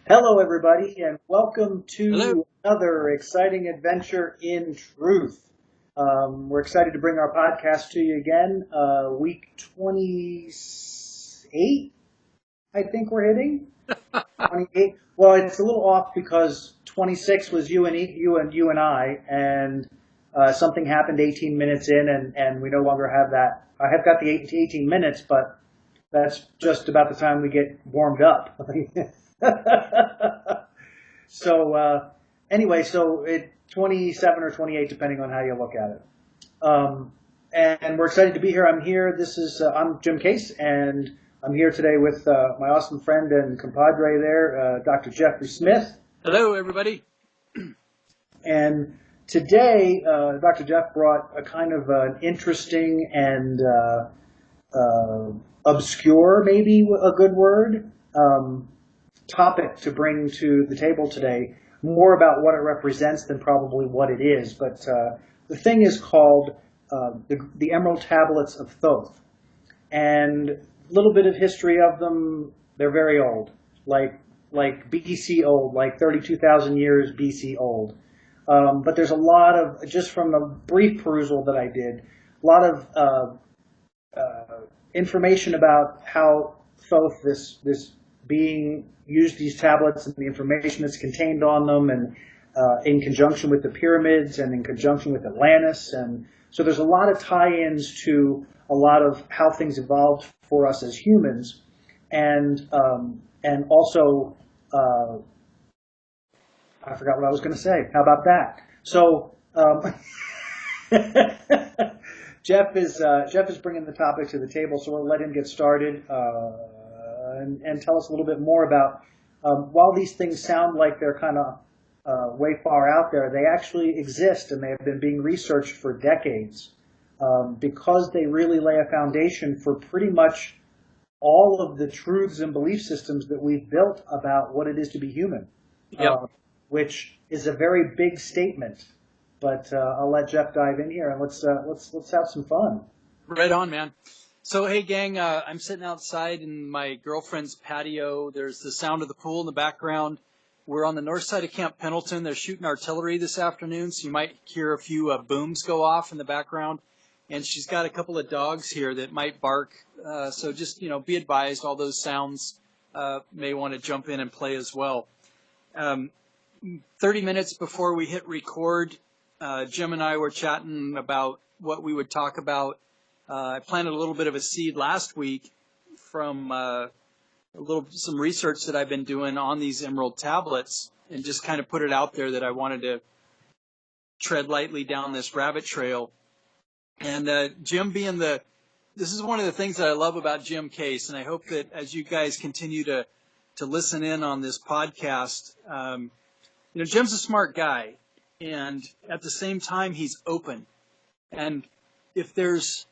Hello, everybody, and welcome Hello. to another exciting adventure in truth. We're excited to bring our podcast to you again. Week 28, I think we're hitting. 28. Well, it's a little off because 26 was you and I, and something happened 18 minutes in, and we no longer have that. I have got the 18 minutes, but that's just about the time we get warmed up. So anyway, so 27 or 28, depending on how you look at it. And we're excited to be here. I'm Jim Case, and I'm here today with my awesome friend and compadre there, Dr. Jeffrey Smith. Hello, everybody. And today, Dr. Jeff brought a kind of an interesting and obscure, maybe a good word, topic to bring to the table today, more about what it represents than probably what it is. But the thing is called the Emerald Tablets of Thoth. And a little bit of history of them, they're very old, like BC old, like 32,000 years BC old. But there's a lot of, just from the brief perusal that I did, a lot of information about how Thoth, this being, used these tablets and the information that's contained on them, and in conjunction with the pyramids and in conjunction with Atlantis. And so there's a lot of tie-ins to a lot of how things evolved for us as humans, and also I forgot what I was going to say. How about that? So Jeff is bringing the topic to the table, so we'll let him get started and tell us a little bit more about. While these things sound like they're kind of way far out there, they actually exist, and they have been being researched for decades because they really lay a foundation for pretty much all of the truths and belief systems that we've built about what it is to be human. Yep. Which is a very big statement. But I'll let Jeff dive in here, and let's have some fun. Right on, man. So, hey, gang, I'm sitting outside in my girlfriend's patio. There's the sound of the pool in the background. We're on the north side of Camp Pendleton. They're shooting artillery this afternoon, so you might hear a few booms go off in the background. And she's got a couple of dogs here that might bark. So just, be advised, all those sounds may want to jump in and play as well. 30 minutes before we hit record, Jim and I were chatting about what we would talk about. I planted a little bit of a seed last week from some research that I've been doing on these Emerald tablets, and just kind of put it out there that I wanted to tread lightly down this rabbit trail. And Jim this is one of the things that I love about Jim Case, and I hope that as you guys continue to listen in on this podcast, Jim's a smart guy, and at the same time, he's open. And if there's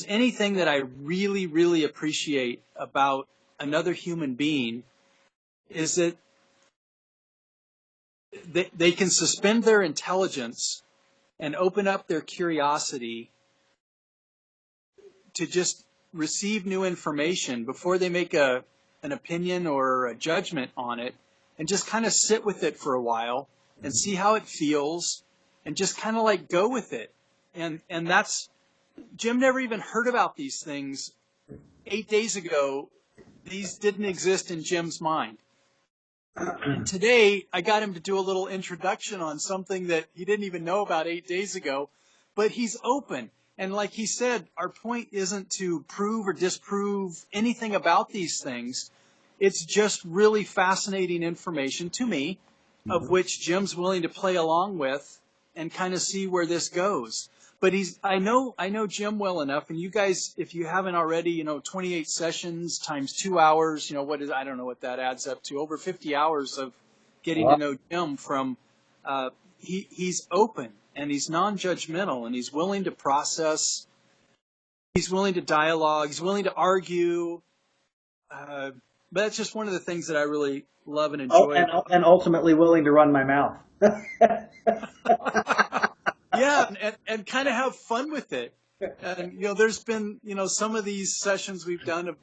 anything that I really, really appreciate about another human being, is that they can suspend their intelligence and open up their curiosity to just receive new information before they make an opinion or a judgment on it, and just kind of sit with it for a while and see how it feels, and just kind of like go with it. And that's, Jim never even heard about these things 8 days ago. These didn't exist in Jim's mind. And today I got him to do a little introduction on something that he didn't even know about 8 days ago, but he's open. And like he said, our point isn't to prove or disprove anything about these things. It's just really fascinating information to me, of which Jim's willing to play along with and kind of see where this goes. But I know Jim well enough, and you guys, if you haven't already, 28 sessions times 2 hours, I don't know what that adds up to, over 50 hours of getting to know Jim from, he's open, and he's non-judgmental, and he's willing to process, he's willing to dialogue, he's willing to argue, but that's just one of the things that I really love and enjoy. And ultimately willing to run my mouth. Yeah, and kind of have fun with it. And, there's been, some of these sessions we've done have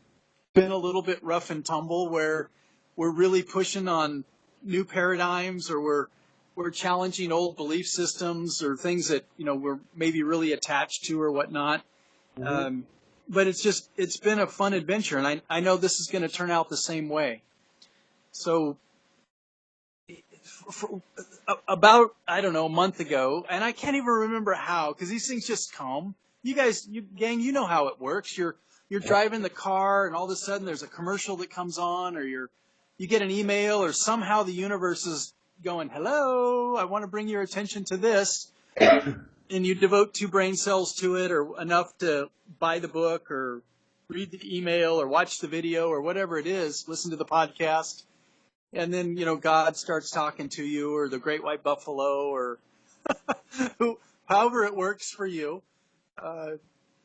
been a little bit rough and tumble, where we're really pushing on new paradigms, or we're challenging old belief systems or things that, we're maybe really attached to or whatnot. Mm-hmm. But it's been a fun adventure, and I know this is going to turn out the same way. So about, I don't know, a month ago, and I can't even remember how, because these things just come. You guys, gang, you know how it works. You're driving the car, and all of a sudden there's a commercial that comes on, or you get an email, or somehow the universe is going, hello, I want to bring your attention to this, and you devote 2 brain cells to it, or enough to buy the book, or read the email, or watch the video, or whatever it is, listen to the podcast. And then, God starts talking to you, or the great white buffalo, or however it works for you.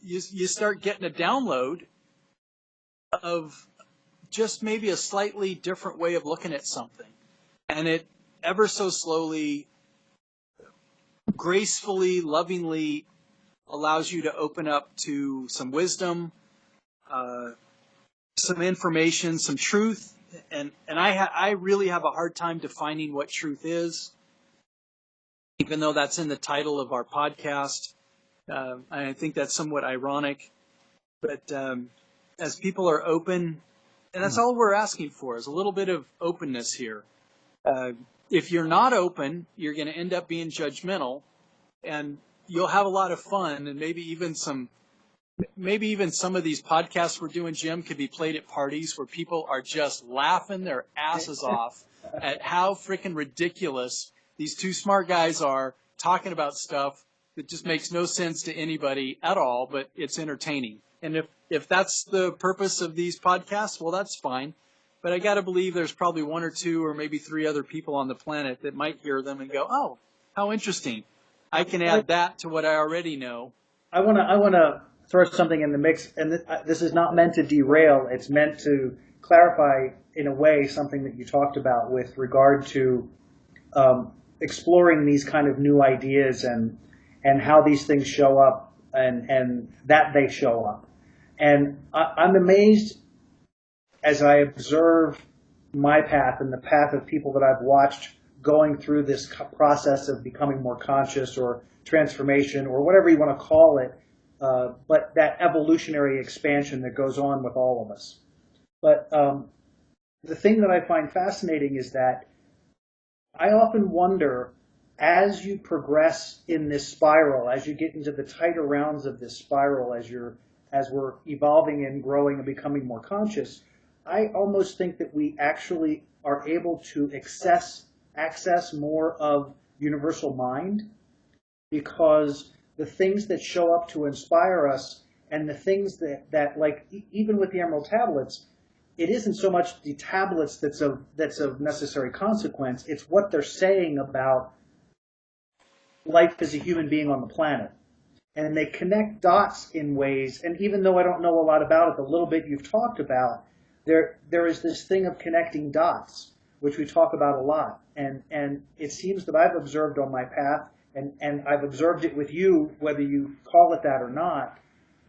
You start getting a download of just maybe a slightly different way of looking at something. And it ever so slowly, gracefully, lovingly allows you to open up to some wisdom, some information, some truth. And I really have a hard time defining what truth is, even though that's in the title of our podcast. I think that's somewhat ironic. But as people are open, and that's all we're asking for, is a little bit of openness here. If you're not open, you're going to end up being judgmental, and you'll have a lot of fun, and maybe even some of these podcasts we're doing, Jim, could be played at parties where people are just laughing their asses off at how freaking ridiculous these 2 smart guys are talking about stuff that just makes no sense to anybody at all, but it's entertaining. And if that's the purpose of these podcasts, well, that's fine. But I got to believe there's probably 1 or 2 or maybe 3 other people on the planet that might hear them and go, oh, how interesting. I can add that to what I already know. I want to throw something in the mix, and this is not meant to derail. It's meant to clarify, in a way, something that you talked about with regard to exploring these kind of new ideas and how these things show up and that they show up. And I'm amazed as I observe my path and the path of people that I've watched going through this process of becoming more conscious, or transformation, or whatever you want to call it, but that evolutionary expansion that goes on with all of us. But the thing that I find fascinating is that I often wonder, as you progress in this spiral, as you get into the tighter rounds of this spiral, as we're evolving and growing and becoming more conscious, I almost think that we actually are able to access more of universal mind, because the things that show up to inspire us, and the things that like, even with the Emerald Tablets, it isn't so much the tablets that's of necessary consequence. It's what they're saying about life as a human being on the planet. And they connect dots in ways, and even though I don't know a lot about it, the little bit you've talked about, there is this thing of connecting dots, which we talk about a lot. And it seems that I've observed on my path, and I've observed it with you, whether you call it that or not,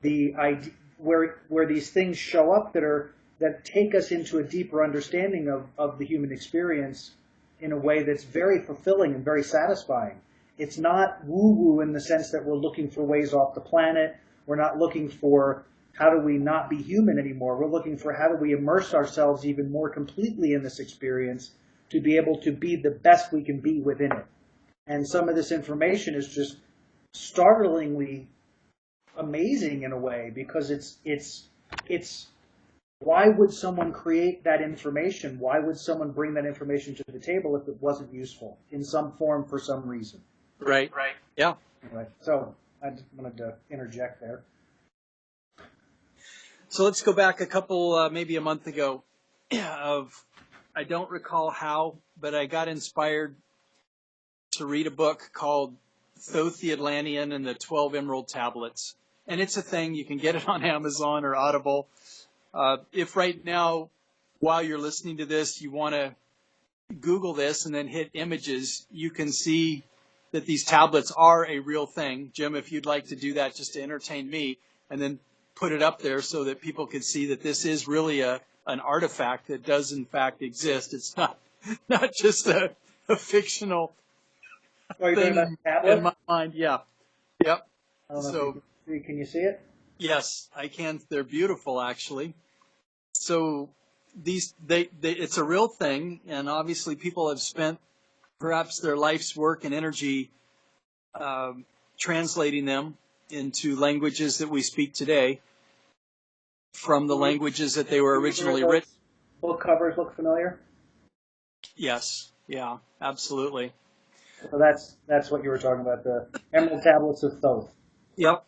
the idea where these things show up that take us into a deeper understanding of the human experience in a way that's very fulfilling and very satisfying. It's not woo-woo in the sense that we're looking for ways off the planet. We're not looking for how do we not be human anymore. We're looking for how do we immerse ourselves even more completely in this experience to be able to be the best we can be within it. And some of this information is just startlingly amazing in a way, because it's why would someone create that information? Why would someone bring that information to the table if it wasn't useful in some form for some reason? Right. Yeah. Anyway, so I just wanted to interject there. So let's go back a couple, maybe a month ago, I don't recall how, but I got inspired to read a book called Thoth the Atlantean and the 12 Emerald Tablets. And it's a thing. You can get it on Amazon or Audible. If right now, while you're listening to this, you want to Google this and then hit images, you can see that these tablets are a real thing. Jim, if you'd like to do that just to entertain me, and then put it up there so that people can see that this is really a an artifact that does in fact exist. It's not just a fictional Are you talking thing about the in tablet? my mind. Yeah. Yep. I don't know if you So can see. Can you see it? yes, I can. They're beautiful, actually. So it's a real thing, and obviously people have spent perhaps their life's work and energy translating them into languages that we speak today from the languages that they were Do either of originally written. those book covers look familiar? Yes, yeah, absolutely. So that's what you were talking about, the Emerald Tablets of Thoth. Yep.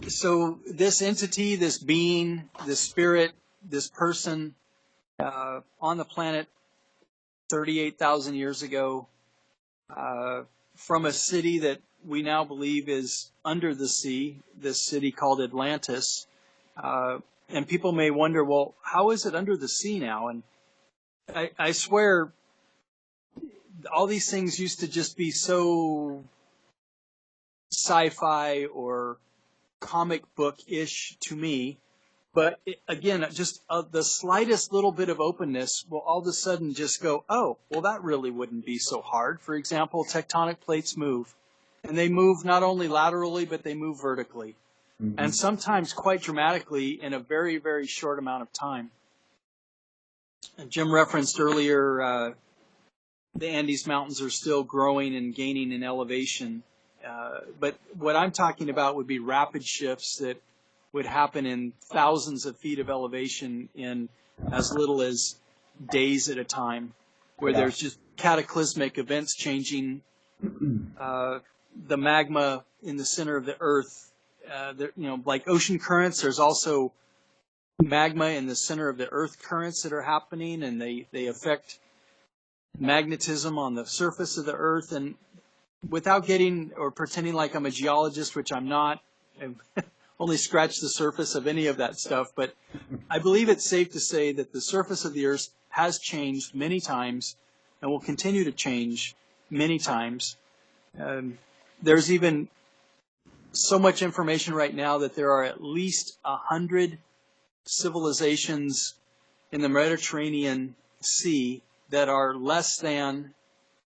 So this entity, this being, this spirit, this person on the planet 38,000 years ago, from a city that we now believe is under the sea, this city called Atlantis. And people may wonder, well, how is it under the sea now? And I swear all these things used to just be so sci-fi or comic book-ish to me. But again, just the slightest little bit of openness will all of a sudden just go, oh, well, that really wouldn't be so hard. For example, tectonic plates move. And they move not only laterally, but they move vertically. Mm-hmm. And sometimes quite dramatically in a very, very short amount of time. And Jim referenced earlier the Andes Mountains are still growing and gaining in elevation. But what I'm talking about would be rapid shifts that would happen in thousands of feet of elevation in as little as days at a time, where there's just cataclysmic events changing the magma in the center of the earth. Like ocean currents, there's also magma in the center of the earth currents that are happening, and they affect magnetism on the surface of the earth. And without getting or pretending like I'm a geologist, which I'm not, I've only scratched the surface of any of that stuff, but I believe it's safe to say that the surface of the earth has changed many times and will continue to change many times. There's even so much information right now that there are at least 100 civilizations in the Mediterranean Sea that are less than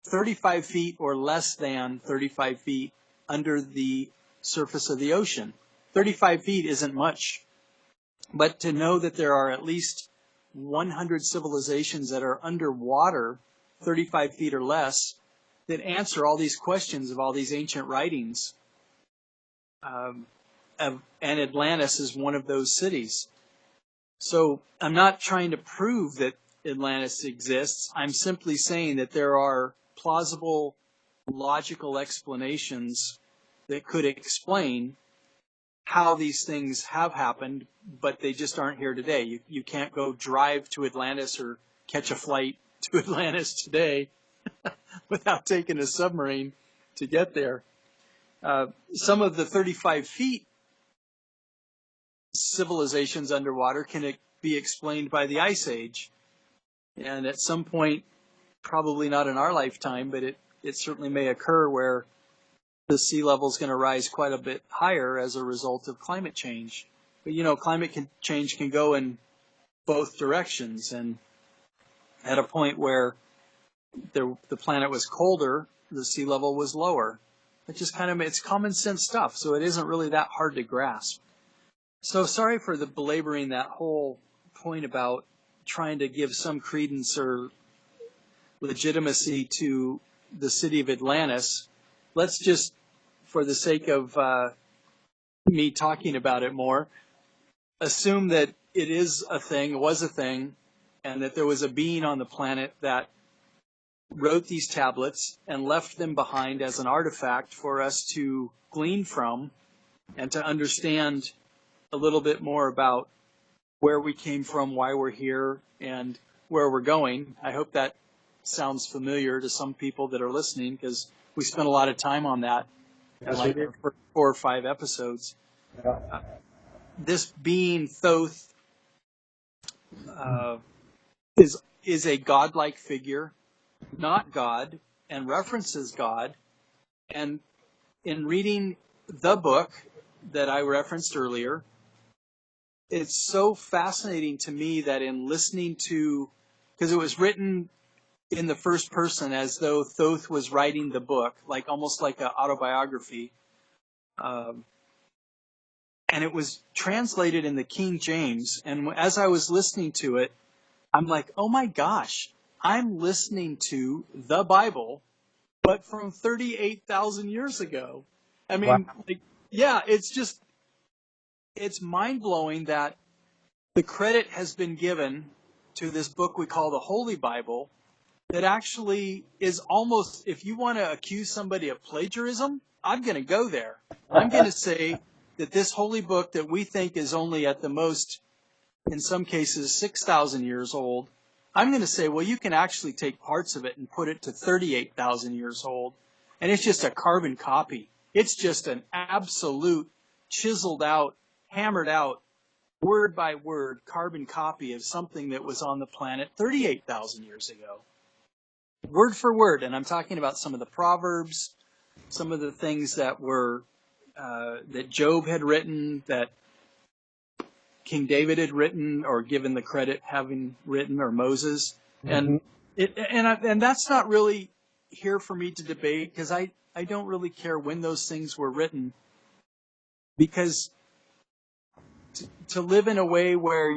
35 feet or less than 35 feet under the surface of the ocean. 35 feet isn't much, but to know that there are at least 100 civilizations that are underwater, 35 feet or less, that answer all these questions of all these ancient writings. And Atlantis is one of those cities. So I'm not trying to prove that Atlantis exists. I'm simply saying that there are plausible, logical explanations that could explain how these things have happened, but they just aren't here today. You can't go drive to Atlantis or catch a flight to Atlantis today without taking a submarine to get there. Some of the 35 feet civilizations underwater can be explained by the Ice Age. And at some point, probably not in our lifetime, but it certainly may occur where the sea level is going to rise quite a bit higher as a result of climate change. But, climate change can go in both directions. And at a point where the planet was colder, the sea level was lower. It just it's common sense stuff, so it isn't really that hard to grasp. So sorry for the belaboring that whole point about trying to give some credence or legitimacy to the city of Atlantis. Let's just, for the sake of me talking about it more, assume that it is a thing, was a thing, and that there was a being on the planet that wrote these tablets and left them behind as an artifact for us to glean from and to understand a little bit more about where we came from, why we're here, and where we're going. I hope that sounds familiar to some people that are listening, because we spent a lot of time on that in like 4 or 5 episodes. Yeah. This being Thoth is a godlike figure, not God, and references God. And in reading the book that I referenced earlier, it's so fascinating to me that in listening to, because it was written in the first person as though Thoth was writing the book, like almost like an autobiography. Um, and it was translated in the King James. And as I was listening to it, I'm like, oh my gosh, I'm listening to the Bible, but from 38,000 years ago. I Wow. mean, like, yeah, it's mind blowing that the credit has been given to this book we call the Holy Bible that actually is almost, if you want to accuse somebody of plagiarism, I'm going to go there. I'm going to say that this holy book that we think is only at the most, in some cases, 6,000 years old, I'm going to say, well, you can actually take parts of it and put it to 38,000 years old. And it's just a carbon copy. It's just an absolute chiseled out, hammered out, word by word carbon copy of something that was on the planet 38,000 years ago. Word for word. And I'm talking about some of the Proverbs, some of the things that were, that Job had written, that King David had written, or given the credit having written, or Moses. Mm-hmm. And that's not really here for me to debate, because I don't really care when those things were written, because to live in a way where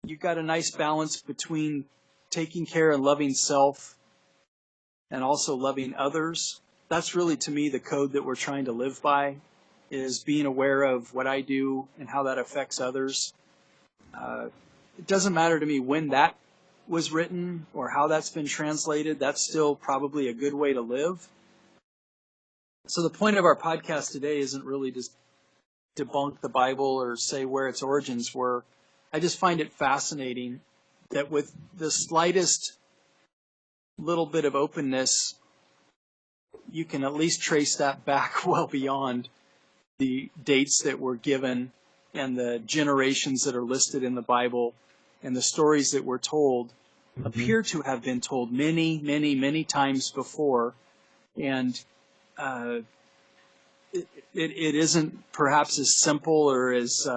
you've got a nice balance between taking care and loving self and also loving others. That's really, to me, the code that we're trying to live by, is being aware of what I do and how that affects others. It doesn't matter to me when that was written or how that's been translated. That's still probably a good way to live. So the point of our podcast today isn't really to debunk the Bible or say where its origins were. I just find it fascinating that with the slightest little bit of openness, you can at least trace that back well beyond the dates that were given and the generations that are listed in the Bible, and the stories that were told appear to have been told many, many, many times before. And it isn't perhaps as simple or as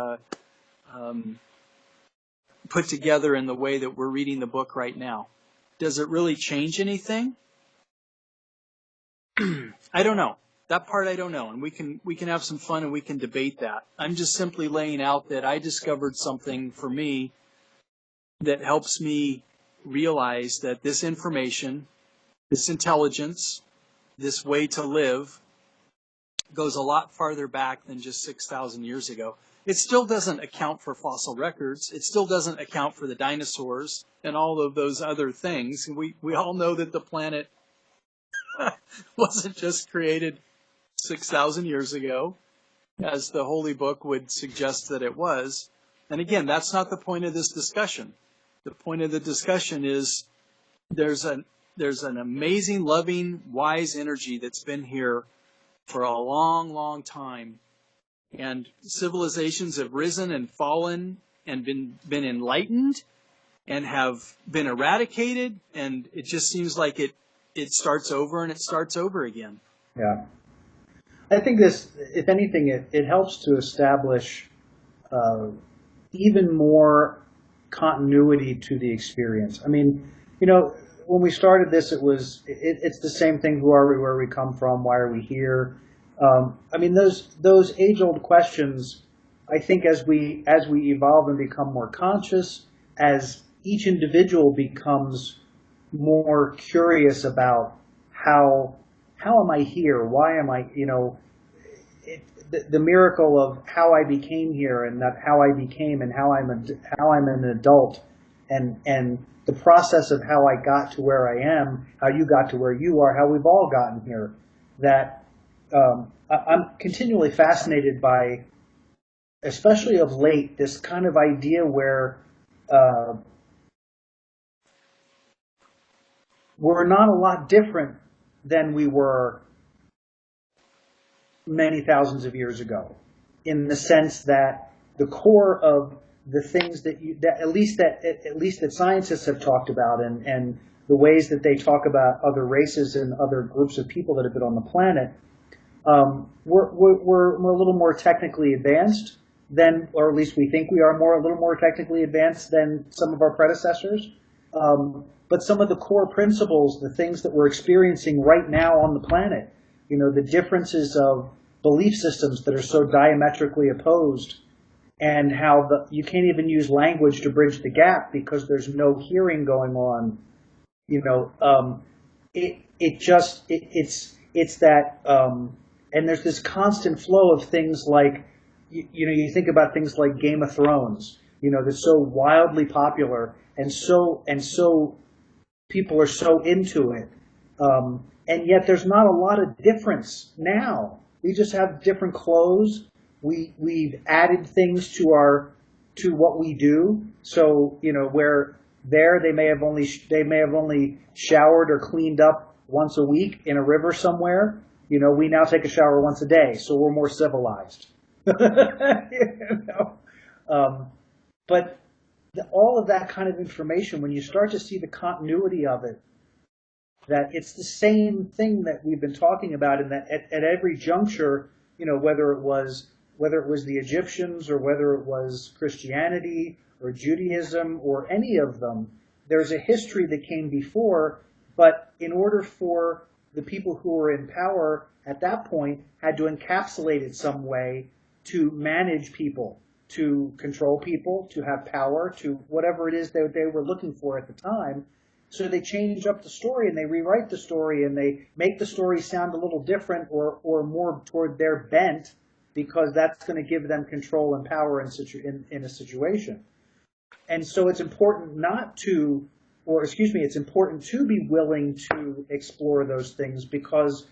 put together in the way that we're reading the book right now. Does it really change anything? I don't know. That part I don't know, and we can have some fun and we can debate that. I'm just simply laying out that I discovered something for me that helps me realize that this information, this intelligence, this way to live goes a lot farther back than just 6,000 years ago. It still doesn't account for fossil records. It still doesn't account for the dinosaurs and all of those other things. We all know that the planet wasn't just created 6,000 years ago, as the Holy Book would suggest that it was. And again, that's not the point of this discussion. The point of the discussion is there's an amazing, loving, wise energy that's been here for a long, long time. And civilizations have risen and fallen and been enlightened and have been eradicated. And it just seems like it starts over and it starts over again. Yeah. I think this, if anything, it helps to establish even more continuity to the experience. I mean, when we started this, it's the same thing. Who are we? Where we come from? Why are we here? I mean, those age-old questions. I think as we evolve and become more conscious, as each individual becomes more curious about how am I here? Why am I? The miracle of how I became here, and that how I became, and how I'm an adult, and the process of how I got to where I am, how you got to where you are, how we've all gotten here. That I'm continually fascinated by, especially of late, this kind of idea where we're not a lot different than we were many thousands of years ago, in the sense that the core of the things that at least that scientists have talked about, and the ways that they talk about other races and other groups of people that have been on the planet, we're a little more technically advanced. than, or at least we think we are a little more technically advanced than some of our predecessors. But some of the core principles, the things that we're experiencing right now on the planet, the differences of belief systems that are so diametrically opposed, and how you can't even use language to bridge the gap because there's no hearing going on. It's that, and there's this constant flow of things like, you think about things like Game of Thrones, that's so wildly popular, and so people are so into it, and yet there's not a lot of difference now. We just have different clothes. We've added things to what we do. So where they may have only showered or cleaned up once a week in a river somewhere. We now take a shower once a day, so we're more civilized. But all of that kind of information, when you start to see the continuity of it, that it's the same thing that we've been talking about, and that at every juncture, whether it was the Egyptians or whether it was Christianity or Judaism or any of them, there's a history that came before, but in order for the people who were in power at that point had to encapsulate it some way to manage people, to control people, to have power, to whatever it is that they were looking for at the time. So they change up the story and they rewrite the story and they make the story sound a little different or more toward their bent, because that's going to give them control and power in a situation. And so it's important it's important to be willing to explore those things, because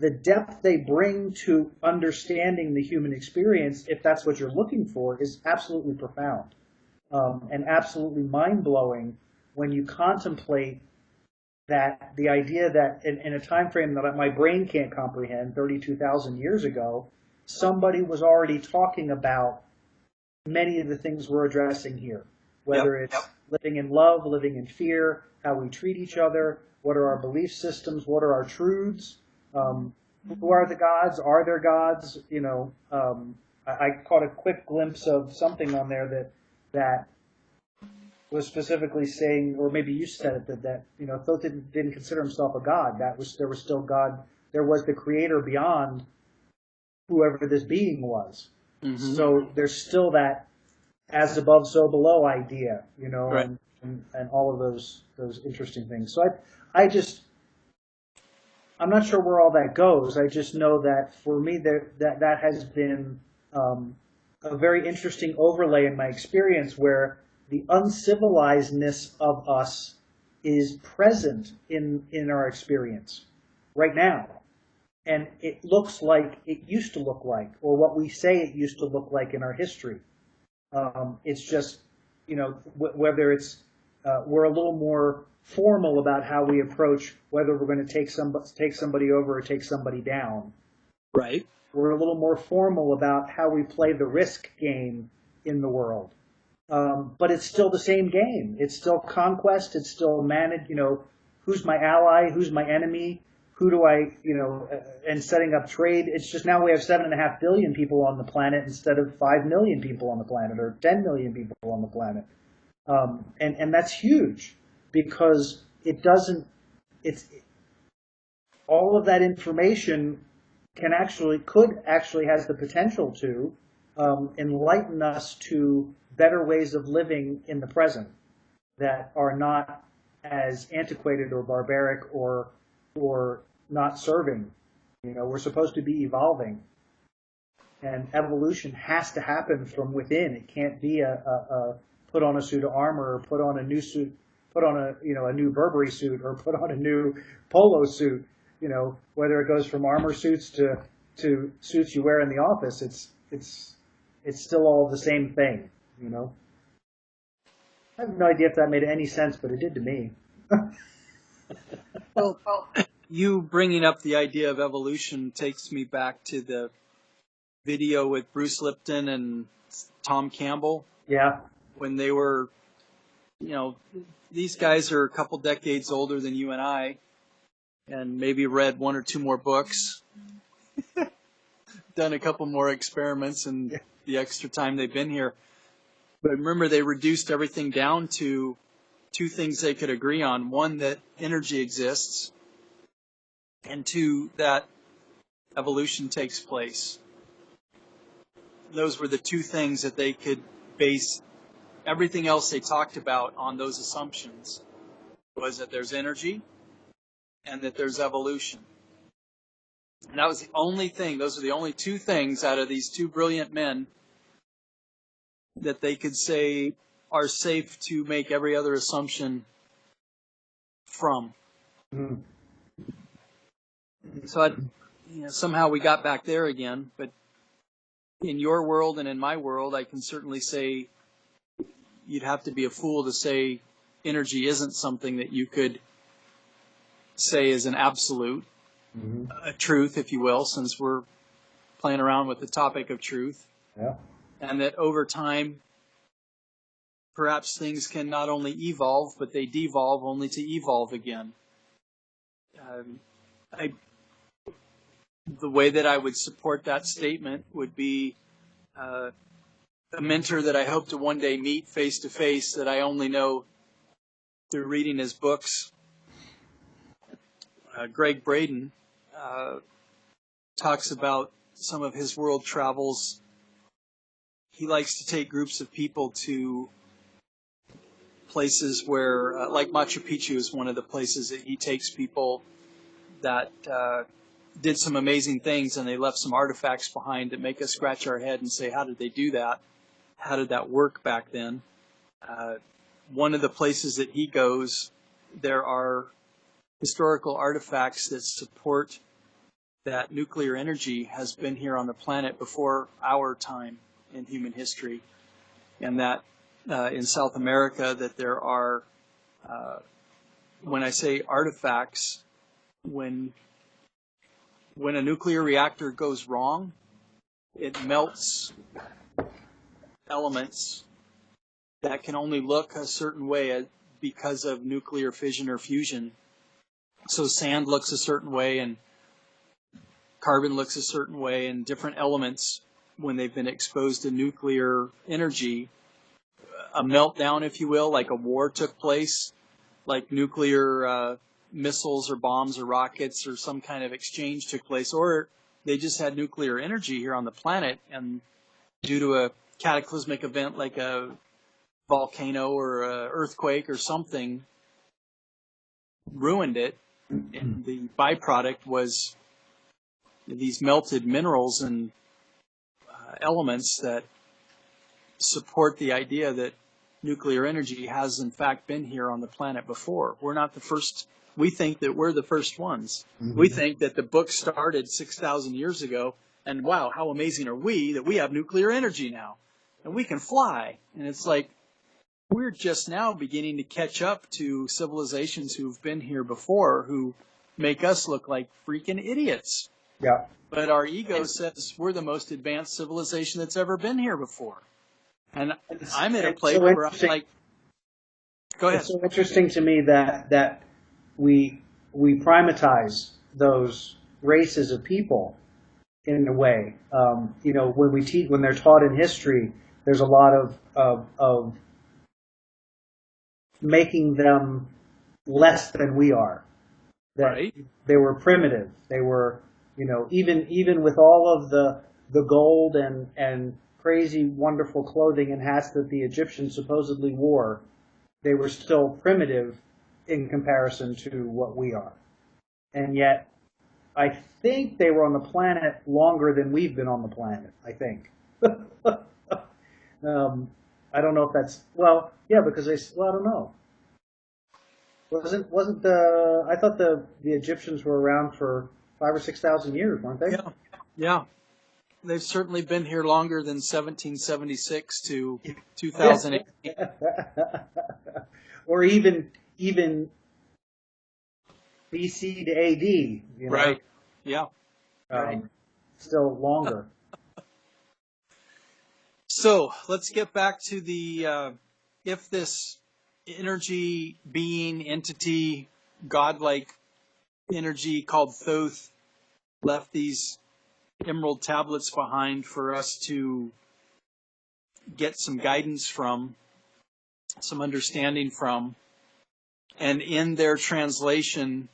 the depth they bring to understanding the human experience, if that's what you're looking for, is absolutely profound, and absolutely mind-blowing when you contemplate that the idea that in a time frame that my brain can't comprehend, 32,000 years ago, somebody was already talking about many of the things we're addressing here, whether it's living in love, living in fear, how we treat each other, what are our belief systems, what are our truths, who are the gods, are there gods? I caught a quick glimpse of something on there that was specifically saying, or maybe you said it, that Thoth didn't consider himself a god. There was still God. There was the creator beyond whoever this being was. Mm-hmm. So there's still that as above, so below idea, right. and all of those interesting things. So I'm not sure where all that goes. I just know that for me that has been a very interesting overlay in my experience, where the uncivilizedness of us is present in our experience right now. And it looks like it used to look like, or what we say it used to look like in our history. It's just, whether it's, we're a little more formal about how we approach whether we're going to take somebody over or take somebody down. Right. We're a little more formal about how we play the risk game in the world. But it's still the same game. It's still conquest. It's still who's my ally, who's my enemy, who do I, and setting up trade. It's just now we have 7.5 billion people on the planet instead of 5 million people on the planet, or 10 million people on the planet. And that's huge, because all of that information could actually has the potential to enlighten us to better ways of living in the present that are not as antiquated or barbaric or not serving. We're supposed to be evolving, and evolution has to happen from within. It can't be a put on a suit of armor, or put on a new suit, put on a new Burberry suit, or put on a new polo suit. Whether it goes from armor suits to suits you wear in the office, it's still all the same thing. I have no idea if that made any sense, but it did to me. Well, you bringing up the idea of evolution takes me back to the video with Bruce Lipton and Tom Campbell. Yeah. When they were, these guys are a couple decades older than you and I, and maybe read one or two more books, done a couple more experiments, and the extra time they've been here. But remember, they reduced everything down to two things they could agree on. One, that energy exists, and two, that evolution takes place. Those were the two things that they could base everything else they talked about on. Those assumptions was that there's energy and that there's evolution. And that was the only thing, those are the only two things out of these two brilliant men that they could say are safe to make every other assumption from. Mm. So somehow we got back there again, but in your world and in my world, I can certainly say you'd have to be a fool to say energy isn't something that you could say is an absolute, a truth, if you will, since we're playing around with the topic of truth. Yeah. And that over time, perhaps things can not only evolve, but they devolve only to evolve again. The way that I would support that statement would be a mentor that I hope to one day meet face to face that I only know through reading his books. Greg Braden talks about some of his world travels. He likes to take groups of people to places where, like Machu Picchu is one of the places that he takes people that did some amazing things, and they left some artifacts behind that make us scratch our head and say, how did they do that? How did that work back then? One of the places that he goes, there are historical artifacts that support that nuclear energy has been here on the planet before our time in human history, and that in South America that there are, when I say artifacts, when a nuclear reactor goes wrong, it melts elements that can only look a certain way because of nuclear fission or fusion. So sand looks a certain way, and carbon looks a certain way, and different elements, when they've been exposed to nuclear energy, a meltdown, if you will, like a war took place, like nuclear missiles or bombs or rockets or some kind of exchange took place, or they just had nuclear energy here on the planet, and due to a cataclysmic event like a volcano or an earthquake or something ruined it, and the byproduct was these melted minerals and elements that support the idea that nuclear energy has in fact been here on the planet before. We're not the first. We think that we're the first ones. Mm-hmm. We think that the book started 6,000 years ago, and wow, how amazing are we that we have nuclear energy now, and we can fly. And it's like, we're just now beginning to catch up to civilizations who've been here before, who make us look like freaking idiots. Yeah. But our ego says we're the most advanced civilization that's ever been here before. And I'm in a place where I'm like, go ahead. It's so interesting to me that we primatize those races of people in a way. When they're taught in history, there's a lot of making them less than we are. That right. They were primitive. They were, even with all of the gold and crazy, wonderful clothing and hats that the Egyptians supposedly wore, they were still primitive in comparison to what we are. And yet, I think they were on the planet longer than we've been on the planet, I think. I don't know if that's, because I don't know. Wasn't I thought the Egyptians were around for 5,000 or 6,000 years, weren't they? Yeah. They've certainly been here longer than 1776 to 2008. Or even BC to AD. Right. Yeah. Right. Still longer. So let's get back to the if this energy, being, entity, godlike energy called Thoth left these Emerald Tablets behind for us to get some guidance from, some understanding from. And in their translation,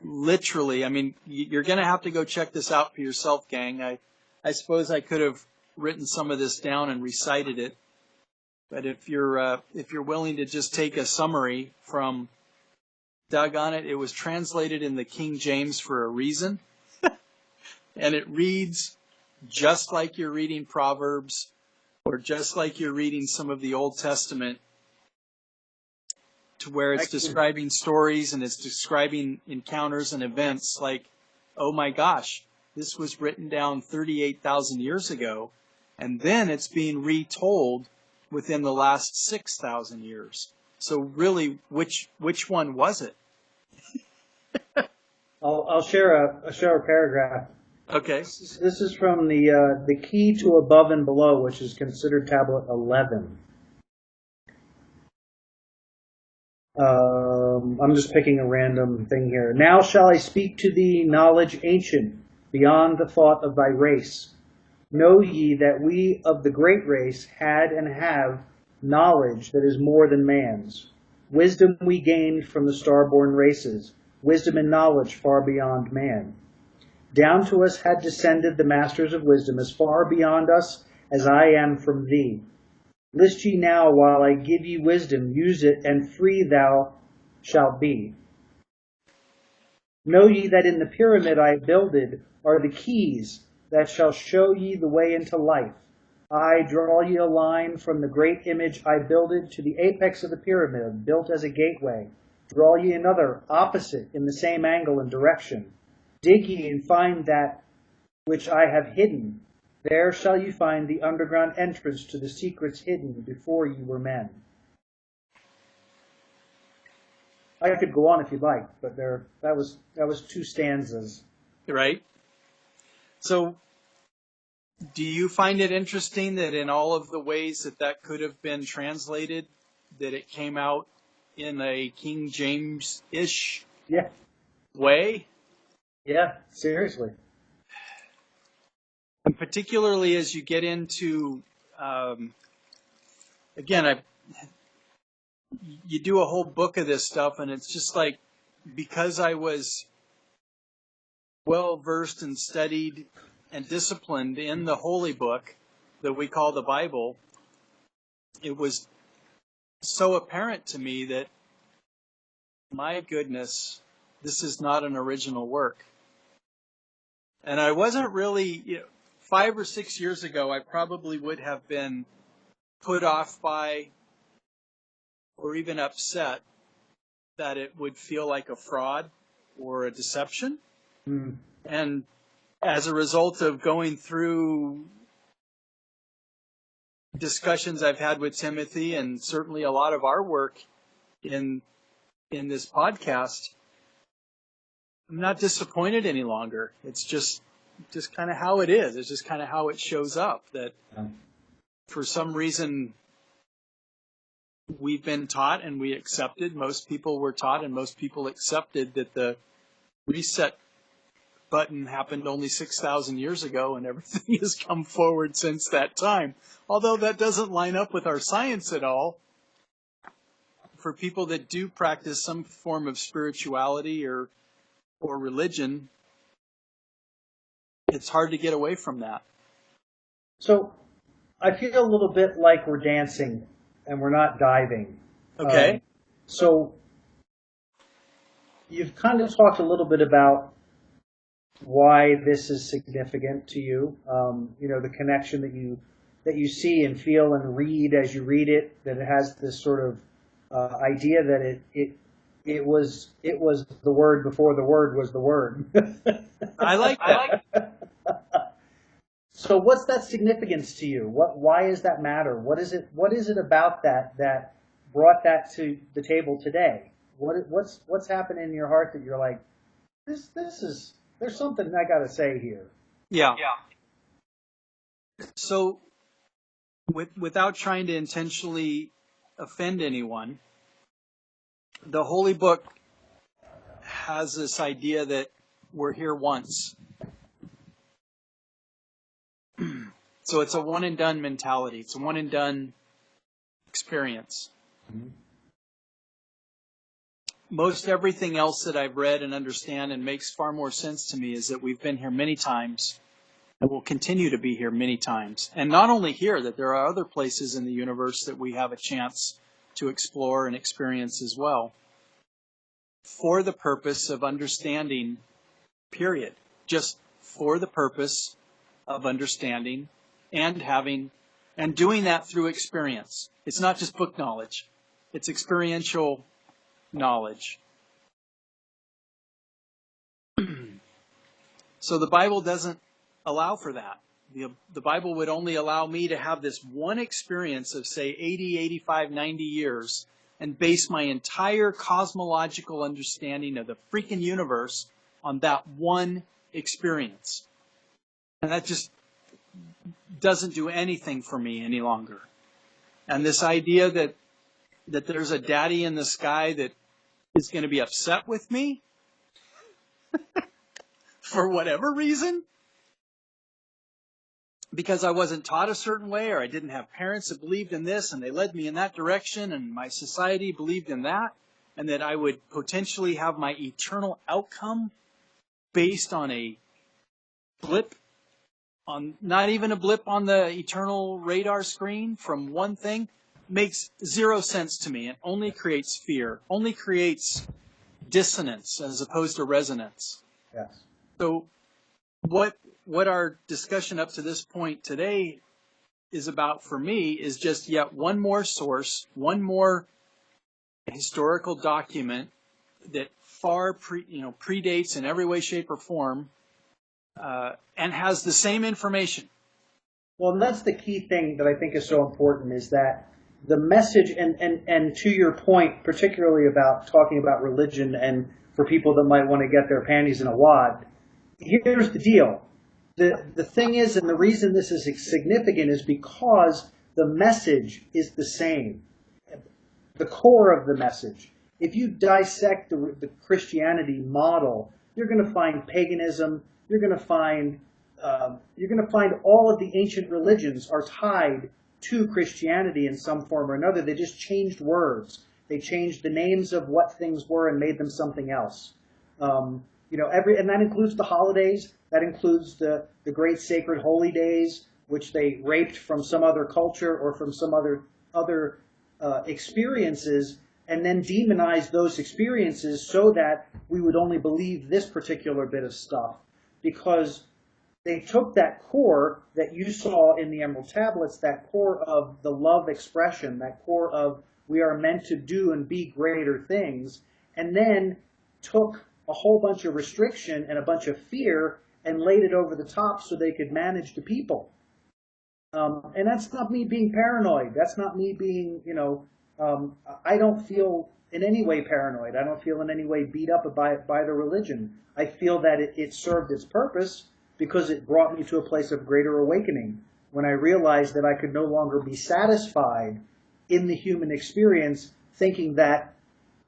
literally, I mean, you're going to have to go check this out for yourself, gang. I suppose I could have written some of this down and recited it, but if you're willing to just take a summary from, doggone it, it was translated in the King James for a reason, and it reads just like you're reading Proverbs or just like you're reading some of the Old Testament, to where it's describing stories and it's describing encounters and events like, oh my gosh, this was written down 38,000 years ago, and then it's being retold within the last 6,000 years. So really, which one was it? I'll share a paragraph. Okay. This is from the Key to Above and Below, which is considered tablet 11. I'm just picking a random thing here. Now shall I speak to thee knowledge ancient, beyond the thought of thy race. Know ye that we of the great race had and have knowledge that is more than man's. Wisdom we gained from the star-born races, wisdom and knowledge far beyond man. Down to us had descended the masters of wisdom, as far beyond us as I am from thee. List ye now while I give ye wisdom, use it, and free thou shalt be. Know ye that in the pyramid I builded are the keys that shall show ye the way into life. I draw ye a line from the great image I builded to the apex of the pyramid, built as a gateway. Draw ye another, opposite, in the same angle and direction. Dig ye and find that which I have hidden. There shall you find the underground entrance to the secrets hidden before you were men. I could go on if you'd like, but that was 2 stanzas. Right. So, do you find it interesting that in all of the ways that could have been translated, that it came out in a King James-ish way? Yeah, seriously. And particularly as you get into, again, you do a whole book of this stuff, and it's just like, because I was well-versed and studied and disciplined in the holy book that we call the Bible, it was so apparent to me that, my goodness, this is not an original work. And I wasn't really, 5 or 6 years ago, I probably would have been put off by or even upset that it would feel like a fraud or a deception. Mm. And as a result of going through discussions I've had with Timothy, and certainly a lot of our work in this podcast, I'm not disappointed any longer. It's just kind of how it is. It's just kind of how it shows up, that for some reason we've been taught and we accepted, most people were taught and most people accepted that the reset button happened only 6,000 years ago, and everything has come forward since that time. Although that doesn't line up with our science at all. For people that do practice some form of spirituality or religion, it's hard to get away from that. So I feel a little bit like we're dancing and we're not diving. Okay. So you've kind of talked a little bit about why this is significant to you. The connection that you see and feel and read as you read it, that it has this sort of idea that it was the word before the word was the word. I like that. So what's that significance to you? Why does that matter? What is it about that brought that to the table today? What's happening in your heart that you're like, this is, there's something I got to say here. Yeah. So without trying to intentionally offend anyone, the Holy Book has this idea that we're here once. So it's a one and done mentality. It's a one and done experience. Mm-hmm. Most everything else that I've read and understand and makes far more sense to me is that we've been here many times and will continue to be here many times. And not only here, that there are other places in the universe that we have a chance to explore and experience as well, for the purpose of understanding, period. Just for the purpose of understanding and doing that through experience. It's not just book knowledge. It's experiential knowledge. So the Bible doesn't allow for that. The Bible would only allow me to have this one experience of, say, 80, 85, 90 years and base my entire cosmological understanding of the freaking universe on that one experience. And that just doesn't do anything for me any longer. And this idea that there's a daddy in the sky that is going to be upset with me for whatever reason, because I wasn't taught a certain way, or I didn't have parents that believed in this and they led me in that direction, and my society believed in that, and that I would potentially have my eternal outcome based on a blip, on not even a blip on the eternal radar screen from one thing, makes zero sense to me. It only creates fear, only creates dissonance as opposed to resonance. Yes. So what our discussion up to this point today is about for me is just yet one more source, one more historical document that far predates in every way, shape, or form, and has the same information. Well, and that's the key thing that I think is so important, is that the message, and to your point, particularly about talking about religion and for people that might want to get their panties in a wad, here's the deal. The thing is, and the reason this is significant is because the message is the same. The core of the message. If you dissect the Christianity model, you're going to find paganism. You're going to find all of the ancient religions are tied to Christianity in some form or another. They just changed words. They changed the names of what things were and made them something else. And that includes the holidays. That includes the great sacred holy days, which they raped from some other culture or from some other experiences, and then demonized those experiences so that we would only believe this particular bit of stuff, because they took that core that you saw in the Emerald Tablets, that core of the love expression, that core of we are meant to do and be greater things, and then took a whole bunch of restriction and a bunch of fear and laid it over the top so they could manage the people. And that's not me being paranoid. That's not me being, I don't feel in any way paranoid. I don't feel in any way beat up by the religion. I feel that it served its purpose because it brought me to a place of greater awakening when I realized that I could no longer be satisfied in the human experience thinking that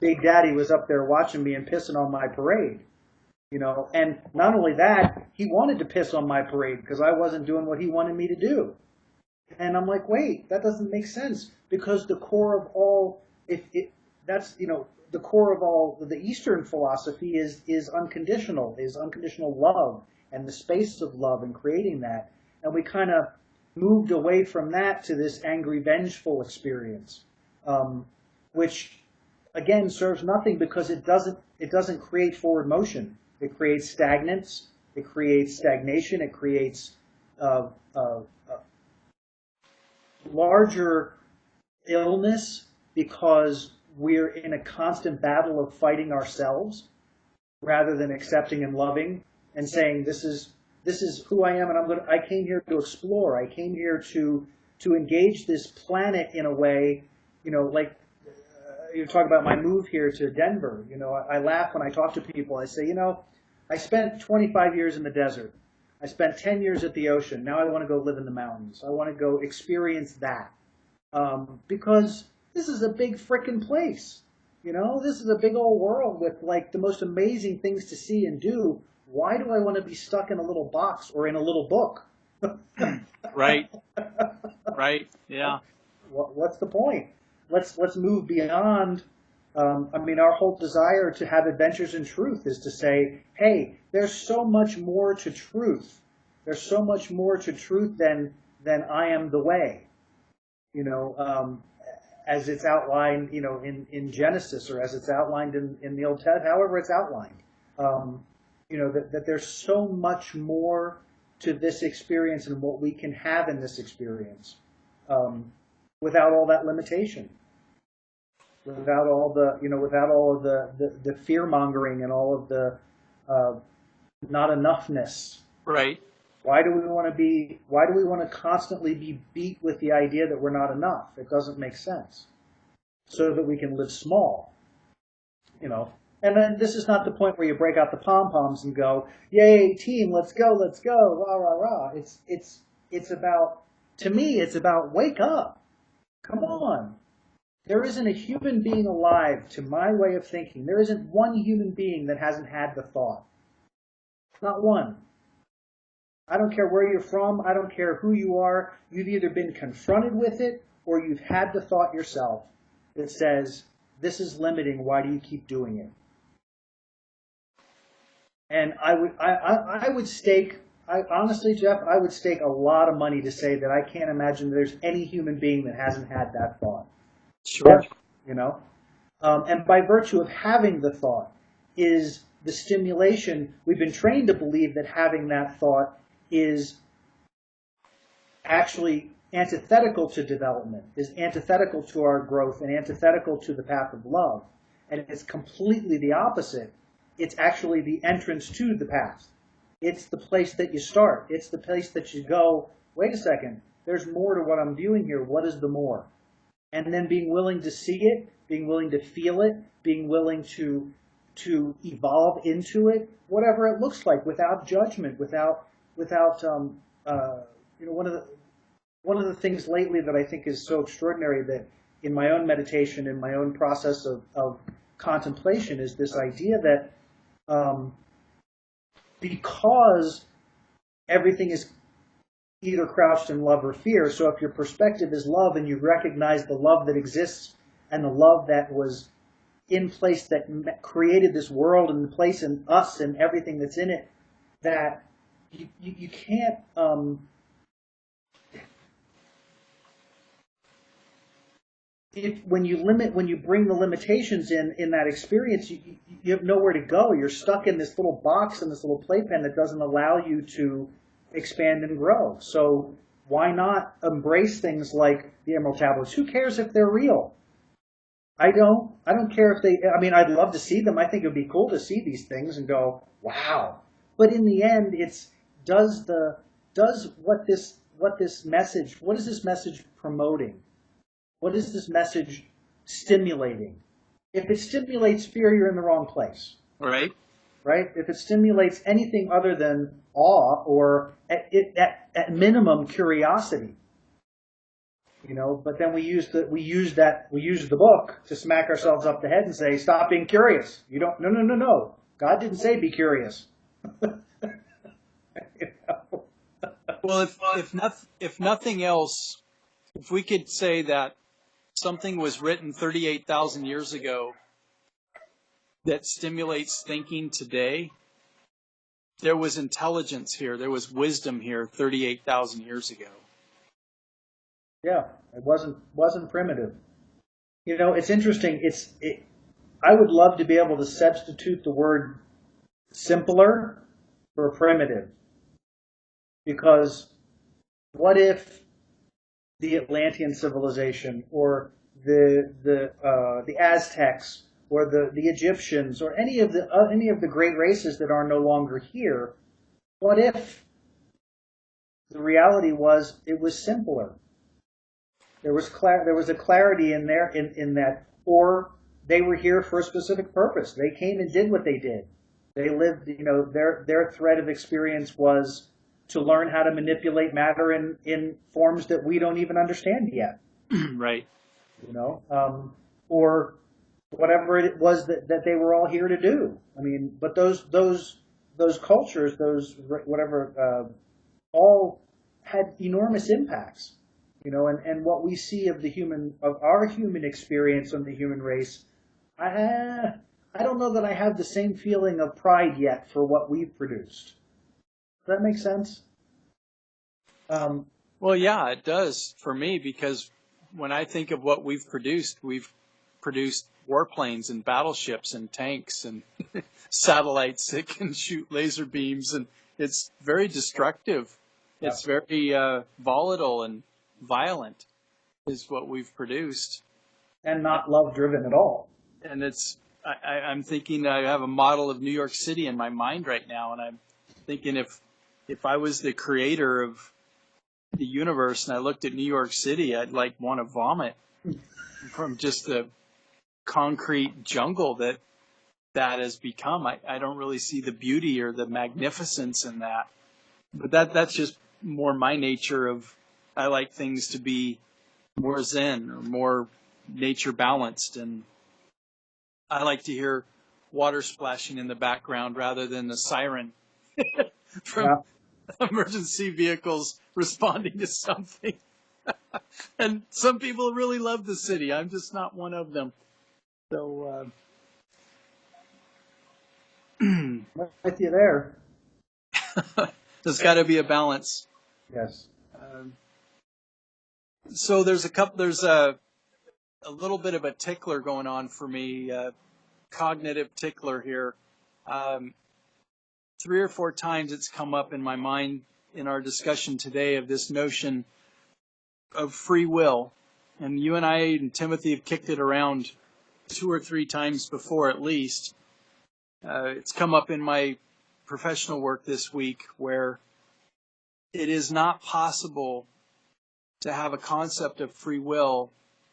Big Daddy was up there watching me and pissing on my parade. And not only that, he wanted to piss on my parade because I wasn't doing what he wanted me to do. And I'm like, wait, that doesn't make sense, because the core of all, the core of all the Eastern philosophy is unconditional love and the space of love and creating that. And we kind of moved away from that to this angry, vengeful experience, which again serves nothing because it doesn't create forward motion. It creates stagnance. It creates stagnation. It creates larger illness because we're in a constant battle of fighting ourselves rather than accepting and loving and saying, this is who I am, and I came here to explore. I came here to engage this planet in a way, like you talk about my move here to Denver. I laugh when I talk to people. I say, I spent 25 years in the desert. I spent 10 years at the ocean. Now I want to go live in the mountains. I want to go experience that. Because this is a big frickin' place. This is a big old world with like the most amazing things to see and do. Why do I want to be stuck in a little box or in a little book? Right. Right. Yeah. What's the point? Let's move beyond. Our whole desire to have adventures in truth is to say, hey, there's so much more to truth. There's so much more to truth than I am the way. You know, as it's outlined, in Genesis, or as it's outlined in the Old Testament, however it's outlined. That there's so much more to this experience and what we can have in this experience, without all that limitation, without all of the fear mongering and all of the not enoughness. Right. Why do we want to constantly be beat with the idea that we're not enough? It doesn't make sense. So that we can live small, And then this is not the point where you break out the pom-poms and go, yay, team, let's go, rah, rah, rah. It's about, to me, it's about wake up. Come on. There isn't a human being alive, to my way of thinking. There isn't one human being that hasn't had the thought. Not one. I don't care where you're from. I don't care who you are. You've either been confronted with it or you've had the thought yourself that says, this is limiting. Why do you keep doing it? And honestly, Jeff, I would stake a lot of money to say that I can't imagine there's any human being that hasn't had that thought. Sure. And by virtue of having the thought is the stimulation. We've been trained to believe that having that thought is actually antithetical to development, is antithetical to our growth, and antithetical to the path of love. And it's completely the opposite. It's actually the entrance to the path. It's the place that you start. It's the place that you go, wait a second, there's more to what I'm doing here. What is the more? And then being willing to see it, being willing to feel it, being willing to evolve into it, whatever it looks like, without judgment, without one of the things lately that I think is so extraordinary, that in my own meditation, in my own process of contemplation, is this idea that because everything is either crouched in love or fear, so if your perspective is love and you recognize the love that exists and the love that was in place, that created this world and the place in us and everything that's in it, that you can't when you bring the limitations in that experience, you have nowhere to go. You're stuck in this little box and this little playpen that doesn't allow you to expand and grow. So why not embrace things like the Emerald Tablets? Who cares if they're real? I don't care if I'd love to see them. I think it would be cool to see these things and go, wow. But in the end, what is this message promoting? What is this message stimulating? If it stimulates fear, you're in the wrong place. Right. Right? If it stimulates anything other than awe, or at minimum curiosity, but then we use the book to smack ourselves up the head and say, stop being curious. No. God didn't say be curious. Well, if nothing else, if we could say that something was written 38,000 years ago that stimulates thinking today, there was intelligence here, there was wisdom here 38,000 years ago. Yeah, it wasn't primitive. It's interesting. I would love to be able to substitute the word simpler for primitive, because what if the Atlantean civilization, or the Aztecs, or the Egyptians, or any of the great races that are no longer here, what if the reality was it was simpler? There was a clarity in there in that, or they were here for a specific purpose. They came and did what they did. They lived, their thread of experience was to learn how to manipulate matter in forms that we don't even understand yet. Right. Or whatever it was that they were all here to do. But those cultures, all had enormous impacts. And what we see of our human experience on the human race, I don't know that I have the same feeling of pride yet for what we've produced. Does that make sense? Well, yeah, it does for me, because when I think of what we've produced warplanes and battleships and tanks and satellites that can shoot laser beams, and it's very destructive. Yep. It's very volatile and violent is what we've produced. And not love-driven at all. And I'm thinking, I have a model of New York City in my mind right now, and I'm thinking if I was the creator of the universe and I looked at New York City, I'd want to vomit from just the concrete jungle that has become. I don't really see the beauty or the magnificence in that. But that's just more my nature of, I like things to be more zen or more nature balanced, and I like to hear water splashing in the background rather than the siren from emergency vehicles responding to something. And some people really love the city. I'm just not one of them. So with you there. There's got to be a balance. Yes. So there's a little bit of a tickler going on for me, cognitive tickler here. 3 or 4 times it's come up in my mind in our discussion today of this notion of free will. And you and I and Timothy have kicked it around 2 or 3 times before at least. It's come up in my professional work this week, where it is not possible to have a concept of free will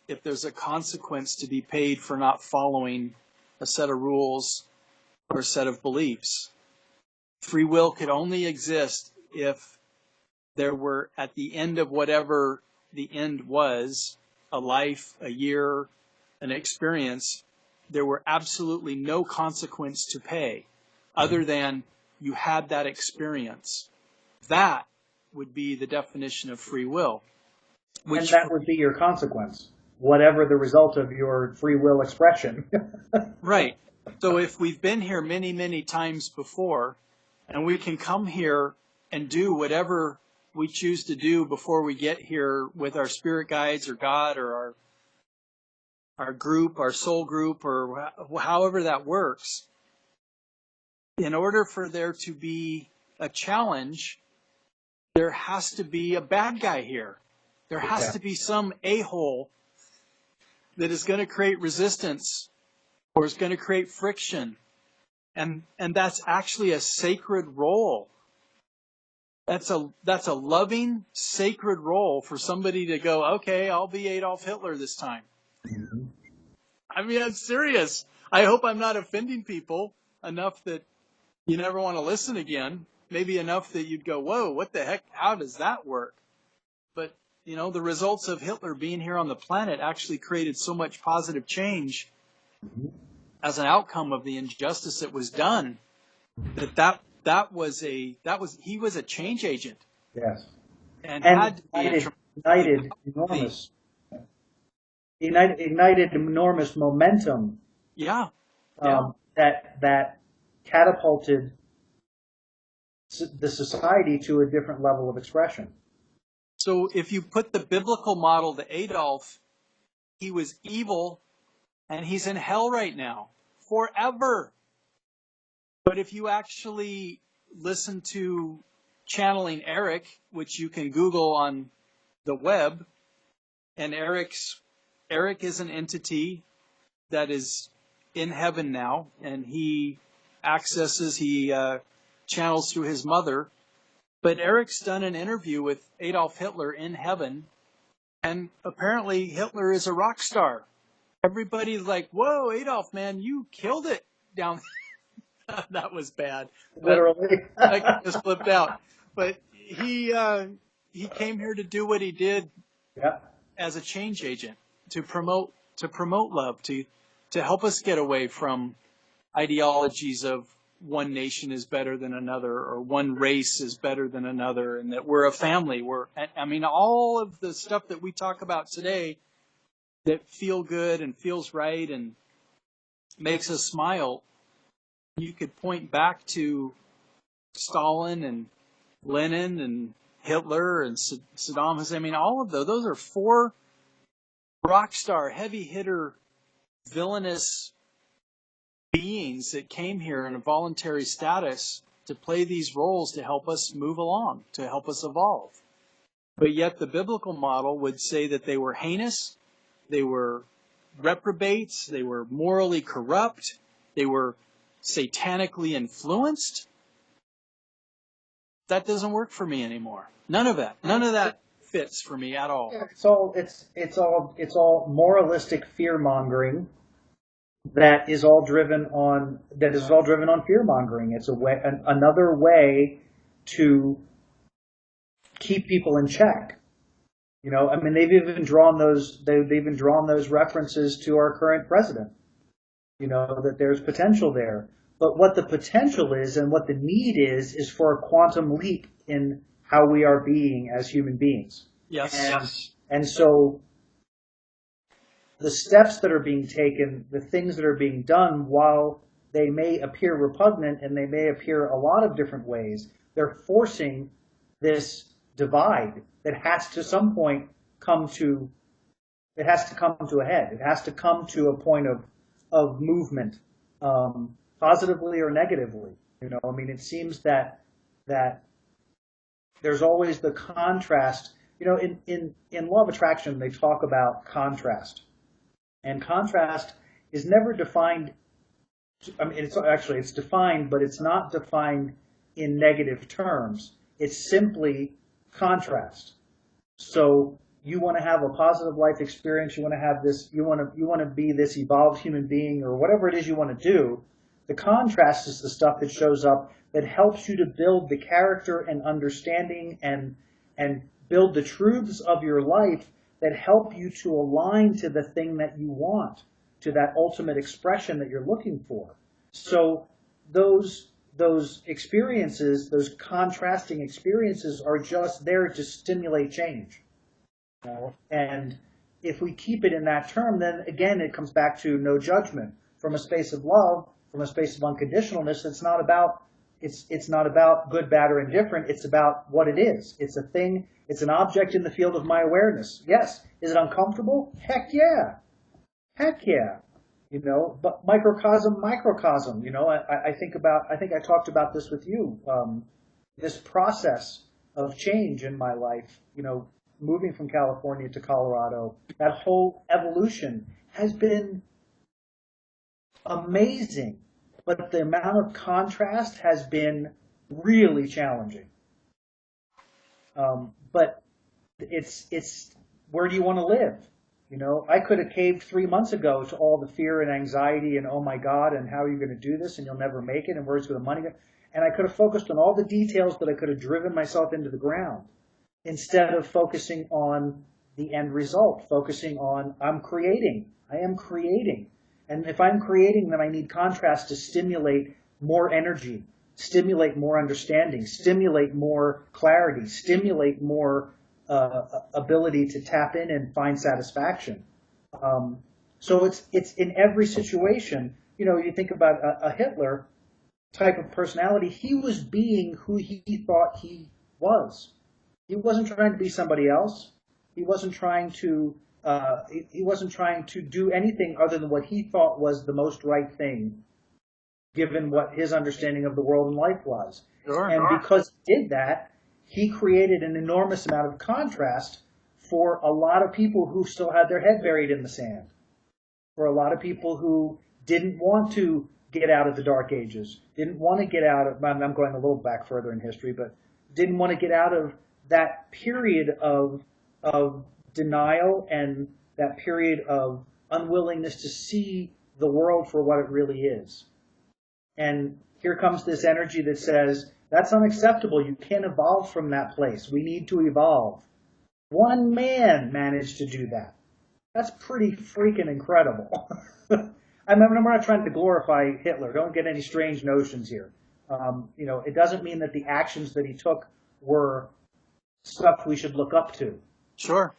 if there's a consequence to be paid for not following a set of rules or a set of beliefs. Free will could only exist if there were, at the end of whatever the end was, a life, a year, an experience, there were absolutely no consequence to pay other than you had that experience. That would be the definition of free will. And that would be your consequence, whatever the result of your free will expression. Right. So if we've been here many, many times before, and we can come here and do whatever we choose to do before we get here with our spirit guides or God or our group, our soul group, or however that works, in order for there to be a challenge, there has to be a bad guy here. There has to be some a-hole that is going to create resistance or is going to create friction. And that's actually a sacred role. That's a loving, sacred role for somebody to go, okay, I'll be Adolf Hitler this time. Mm-hmm. I mean, I'm serious. I hope I'm not offending people enough that you never want to listen again. Maybe enough that you'd go, whoa, what the heck? How does that work? But, the results of Hitler being here on the planet actually created so much positive change as an outcome of the injustice that was done, he was a change agent. Yes. And had to be ignited enormous momentum. Yeah. That catapulted the society to a different level of expression. So if you put the biblical model to Adolf, he was evil and he's in hell right now forever. But if you actually listen to Channeling Eric, which you can Google on the web, and Eric is an entity that is in heaven now, and he channels through his mother. But Eric's done an interview with Adolf Hitler in heaven, and apparently Hitler is a rock star. Everybody's like, whoa, Adolf, man, you killed it down there. That was bad. Literally. I just flipped out. But he came here to do what he did as a change agent, to promote love, to help us get away from ideologies of one nation is better than another, or one race is better than another, and that we're a family. I mean, all of the stuff that we talk about today that feel good and feels right and makes us smile, you could point back to Stalin and Lenin and Hitler and Saddam Hussein. I mean, all of those are four rock star, heavy hitter, villainous beings that came here in a voluntary status to play these roles to help us move along, to help us evolve. But yet the biblical model would say that they were heinous, they were reprobates, they were morally corrupt, they were satanically influenced. That doesn't work for me anymore. None of that fits for me at all. It's all moralistic fear mongering that is all driven on fear mongering. It's another way to keep people in check. You know, I mean, they've even drawn those references to our current president. You know, that there's potential there. But what the potential is and what the need is for a quantum leap in how we are being as human beings. Yes. And so the steps that are being taken, the things that are being done, while they may appear repugnant and they may appear a lot of different ways, they're forcing this divide that has to some point come to a head. It has to come to a point of movement, positively or negatively. You know, I mean, it seems that there's always the contrast. You know, in law of attraction, they talk about contrast, and contrast is never defined. I mean, it's defined, but it's not defined in negative terms. It's simply contrast. So you want to have a positive life experience, you want to have this, you want to be this evolved human being, or whatever it is you want to do. The contrast is the stuff that shows up that helps you to build the character and understanding and build the truths of your life that help you to align to the thing that you want, to that ultimate expression that you're looking for. So those experiences, those contrasting experiences, are just there to stimulate change. And if we keep it in that term, then again it comes back to no judgment. From a space of love, from a space of unconditionalness, it's not about good, bad, or indifferent. It's about what it is. It's a thing. It's an object in the field of my awareness. Yes. Is it uncomfortable? Heck yeah. Heck yeah. You know, but microcosm, you know, I think I talked about this with you, this process of change in my life, you know, moving from California to Colorado, that whole evolution has been amazing, but the amount of contrast has been really challenging. But it's where do you want to live? You know, I could have caved 3 months ago to all the fear and anxiety and, oh my God, and how are you going to do this, and you'll never make it, and where's the money go? And I could have focused on all the details that I could have driven myself into the ground, instead of focusing on the end result, focusing on I am creating. And if I'm creating, then I need contrast to stimulate more energy, stimulate more understanding, stimulate more clarity, stimulate more ability to tap in and find satisfaction. So it's in every situation. You know, you think about a Hitler type of personality. He was being who he thought he was. He wasn't trying to be somebody else. He wasn't trying to do anything other than what he thought was the most right thing, given what his understanding of the world and life was. Sure. And because he did that, he created an enormous amount of contrast for a lot of people who still had their head buried in the sand, for a lot of people who didn't want to get out of the Dark Ages, didn't want to get out of, I'm going a little back further in history, but didn't want to get out of that period of denial and that period of unwillingness to see the world for what it really is. And here comes this energy that says, that's unacceptable. You can't evolve from that place. We need to evolve. One man managed to do that. That's pretty freaking incredible. I'm not trying to glorify Hitler. Don't get any strange notions here. It doesn't mean that the actions that he took were stuff we should look up to. Sure.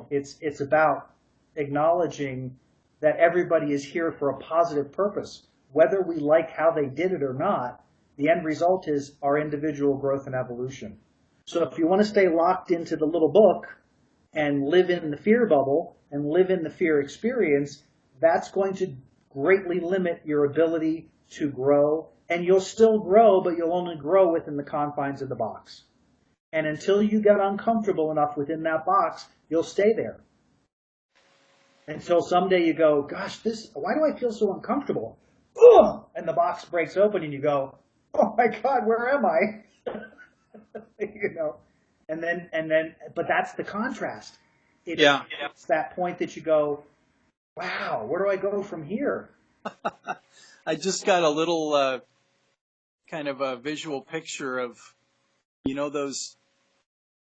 It's about acknowledging that everybody is here for a positive purpose. Whether we like how they did it or not, the end result is our individual growth and evolution. So if you want to stay locked into the little book and live in the fear bubble and live in the fear experience, that's going to greatly limit your ability to grow. And you'll still grow, but you'll only grow within the confines of the box. And until you get uncomfortable enough within that box, you'll stay there. Until someday you go, gosh, why do I feel so uncomfortable? Ugh! And the box breaks open and you go, oh my God, where am I? But that's the contrast. It's that point that you go, wow, where do I go from here? I just got a little kind of a visual picture of, those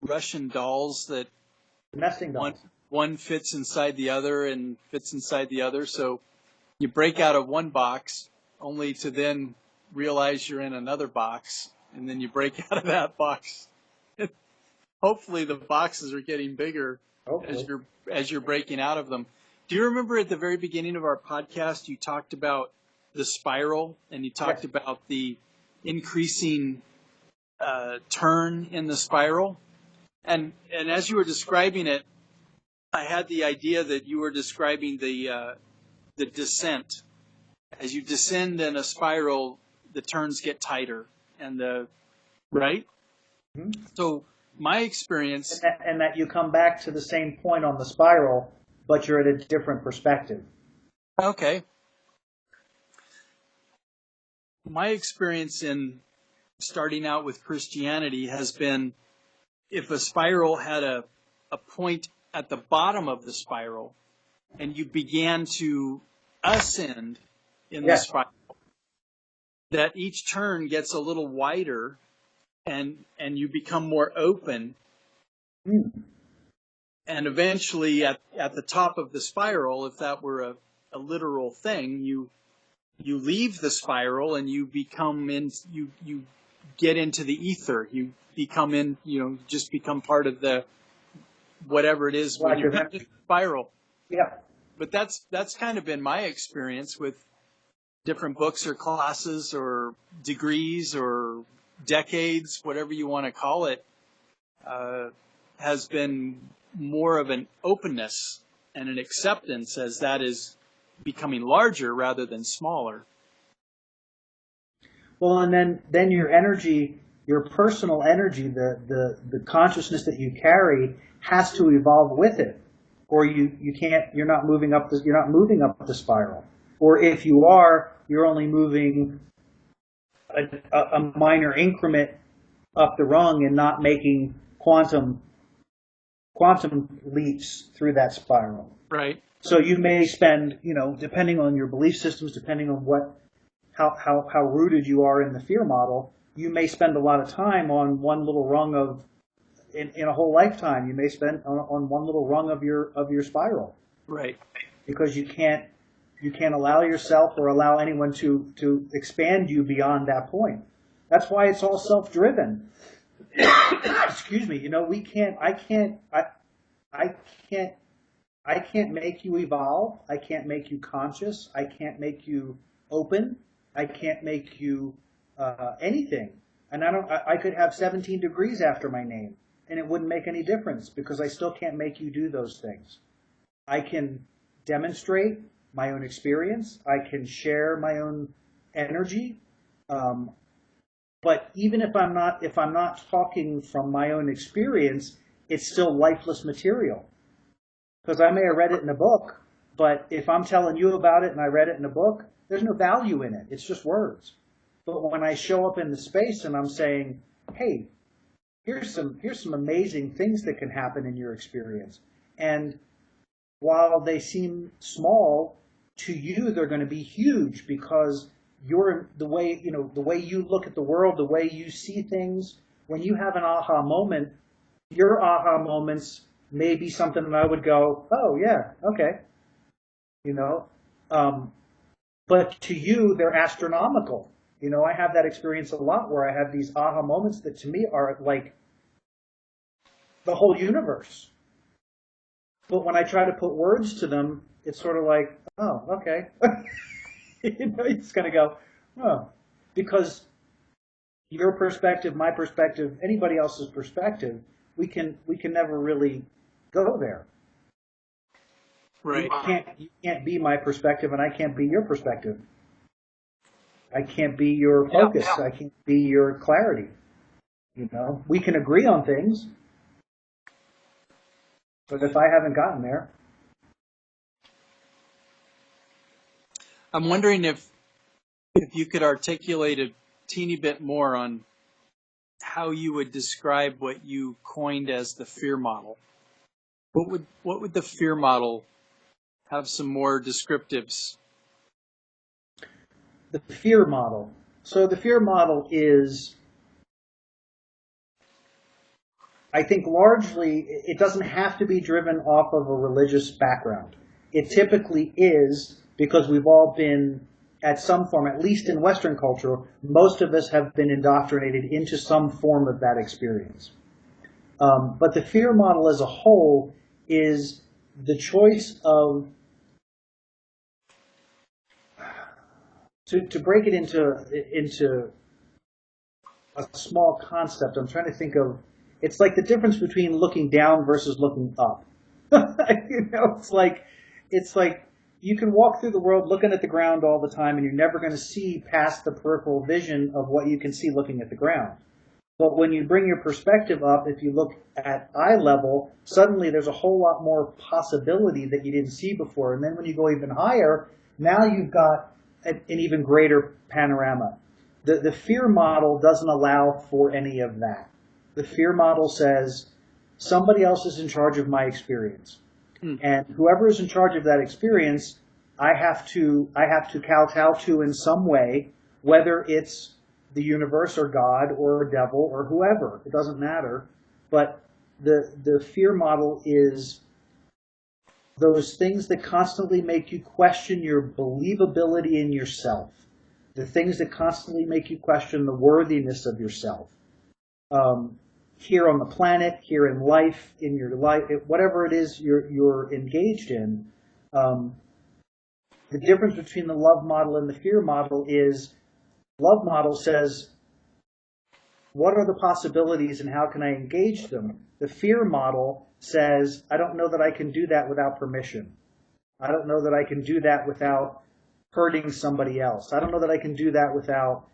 Russian dolls that nesting dolls. One fits inside the other and fits inside the other. So you break out of one box only to then realize you're in another box, and then you break out of that box. Hopefully the boxes are getting bigger as you're breaking out of them. Do you remember at the very beginning of our podcast, you talked about the spiral, and you talked about the increasing turn in the spiral? And as you were describing it, I had the idea that you were describing the descent. As you descend in a spiral, the turns get tighter, right? Mm-hmm. So my experience, and that you come back to the same point on the spiral, but you're at a different perspective. Okay. My experience in starting out with Christianity has been, if a spiral had a point at the bottom of the spiral, and you began to ascend in the spiral, that each turn gets a little wider, and you become more open. And eventually at the top of the spiral, if that were a literal thing, you leave the spiral and you become you get into the ether. You become just become part of the whatever it is when you're in the spiral. Yeah. But that's kind of been my experience with different books or classes or degrees or decades, whatever you want to call it, has been more of an openness and an acceptance as that is becoming larger rather than smaller. Well, and then your energy, your personal energy, the consciousness that you carry has to evolve with it, or you're not moving up the spiral. Or if you are, you're only moving a minor increment up the rung and not making quantum leaps through that spiral. Right. So you may spend, depending on your belief systems, depending on how rooted you are in the fear model, you may spend a lot of time on one little rung in a whole lifetime. You may spend on one little rung of your spiral. Right. Because you can't allow yourself or allow anyone to expand you beyond that point. That's why it's all self-driven. Excuse me. I can't make you evolve. I can't make you conscious. I can't make you open. I can't make you anything. And I could have 17 degrees after my name, and it wouldn't make any difference because I still can't make you do those things. I can demonstrate my own experience. I can share my own energy. But even if I'm not talking from my own experience, it's still lifeless material. Because I may have read it in a book, but if I'm telling you about it and I read it in a book, there's no value in it. It's just words. But when I show up in the space and I'm saying, hey, here's some amazing things that can happen in your experience. And while they seem small, to you they're going to be huge because the way you look at the world, the way you see things, when you have an aha moment, your aha moments may be something that I would go, oh yeah, okay. But to you, they're astronomical. You know, I have that experience a lot where I have these aha moments that to me are like the whole universe. But when I try to put words to them, it's sort of like, oh, okay. You know, it's going to go, oh, because your perspective, my perspective, anybody else's perspective, we can never really go there. Right. You can't be my perspective, and I can't be your perspective. I can't be your focus. Yeah. I can't be your clarity. You know, we can agree on things, but if I haven't gotten there, I'm wondering if you could articulate a teeny bit more on how you would describe what you coined as the fear model. What would the fear model have some more descriptives? The fear model. So the fear model is, I think largely, it doesn't have to be driven off of a religious background. It typically is because we've all been, at some form, at least in Western culture, most of us have been indoctrinated into some form of that experience. But the fear model as a whole is the choice of, to break it into a small concept, I'm trying to think of, it's like the difference between looking down versus looking up. You know, it's like you can walk through the world looking at the ground all the time, and you're never going to see past the peripheral vision of what you can see looking at the ground. But when you bring your perspective up, if you look at eye level, suddenly there's a whole lot more possibility that you didn't see before. And then when you go even higher, now you've got an even greater panorama. The fear model doesn't allow for any of that. The fear model says somebody else is in charge of my experience. And whoever is in charge of that experience, I have to kowtow to in some way, whether it's the universe or God or a devil or whoever. It doesn't matter. But the fear model is those things that constantly make you question your believability in yourself. The things that constantly make you question the worthiness of yourself. Here on the planet, here in life, in your life, whatever it is you're engaged in, the difference between the love model and the fear model is love model says, what are the possibilities and how can I engage them? The fear model says, I don't know that I can do that without permission. I don't know that I can do that without hurting somebody else. I don't know that I can do that without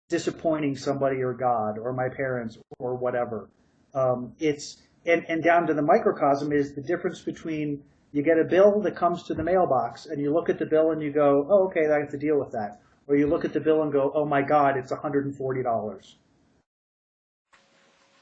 disappointing somebody or God or my parents or whatever. And down to the microcosm is the difference between you get a bill that comes to the mailbox and you look at the bill and you go, oh, okay, I have to deal with that. Or you look at the bill and go, oh my God, it's $140.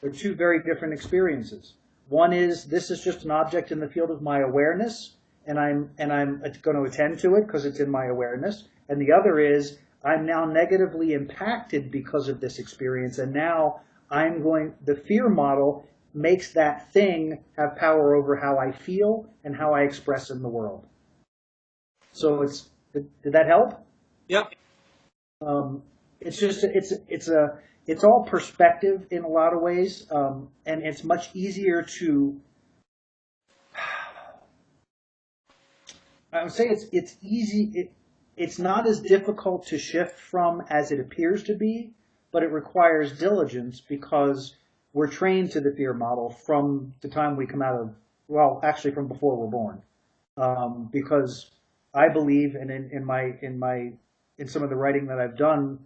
They're two very different experiences. One is, this is just an object in the field of my awareness, and I'm going to attend to it because it's in my awareness. And the other is, I'm now negatively impacted because of this experience, and now the fear model makes that thing have power over how I feel and how I express in the world. So did that help? Yep. It's all perspective in a lot of ways, and it's much easier to, I would say it's easy. It's not as difficult to shift from as it appears to be, but it requires diligence because we're trained to the fear model from the time we come out of, well, actually from before we're born. Because I believe, and in some of the writing that I've done,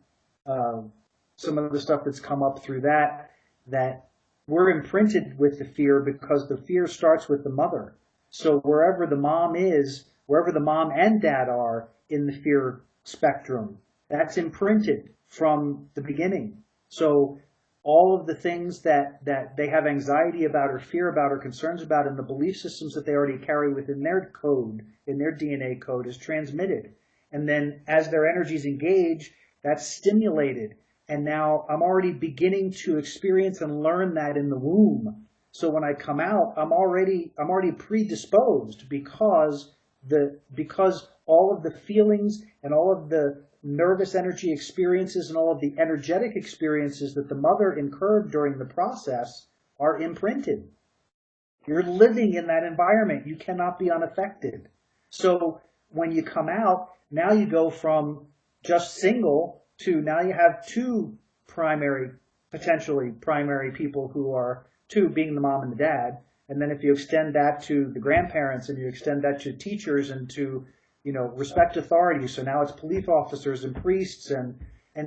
some of the stuff that's come up through that we're imprinted with the fear because the fear starts with the mother. So wherever the mom and dad are in the fear spectrum, that's imprinted from the beginning. So all of the things that they have anxiety about or fear about or concerns about in the belief systems that they already carry within their code, in their DNA code, is transmitted. And then as their energies engage, that's stimulated. And now I'm already beginning to experience and learn that in the womb. So when I come out, I'm already predisposed because because all of the feelings and all of the nervous energy experiences and all of the energetic experiences that the mother incurred during the process are imprinted. You're living in that environment. You cannot be unaffected. So when you come out, now you go from just single to now you have two potentially primary people who are two being the mom and the dad. And then if you extend that to the grandparents and you extend that to teachers and to, respect authority. So now it's police officers and priests and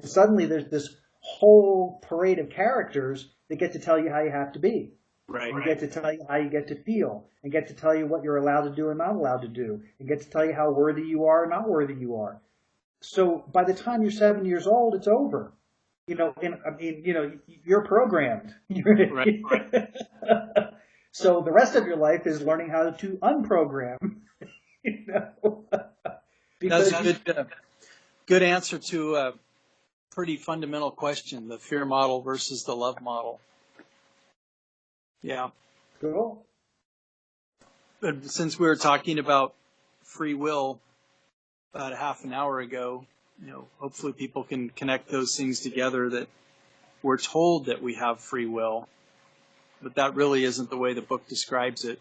suddenly there's this whole parade of characters that get to tell you how you have to be. Right. And get to tell you how you get to feel, and get to tell you what you're allowed to do and not allowed to do, and get to tell you how worthy you are or not worthy you are. So by the time you're 7 years old, it's over. You're programmed. Right. So the rest of your life is learning how to unprogram. That's a good answer to a pretty fundamental question: the fear model versus the love model. Yeah. Cool. But since we were talking about free will about a half an hour ago, hopefully people can connect those things together, that we're told that we have free will, but that really isn't the way the book describes it.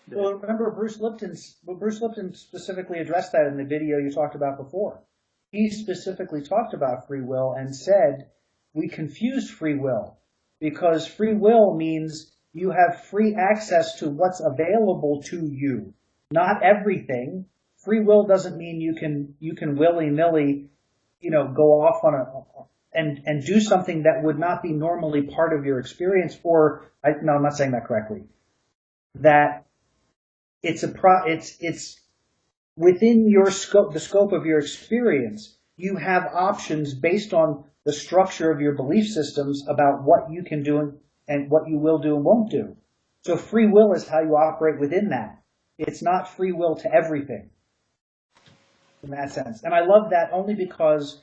Well, remember Bruce Lipton specifically addressed that in the video you talked about before. He specifically talked about free will and said, we confuse free will because free will means you have free access to what's available to you, not everything. Free will doesn't mean you can willy-nilly, go off and do something that would not be normally part of your experience. No, I'm not saying that correctly. That it's within your scope, the scope of your experience. You have options based on the structure of your belief systems about what you can do and what you will do and won't do. So free will is how you operate within that. It's not free will to everything in that sense. And I love that only because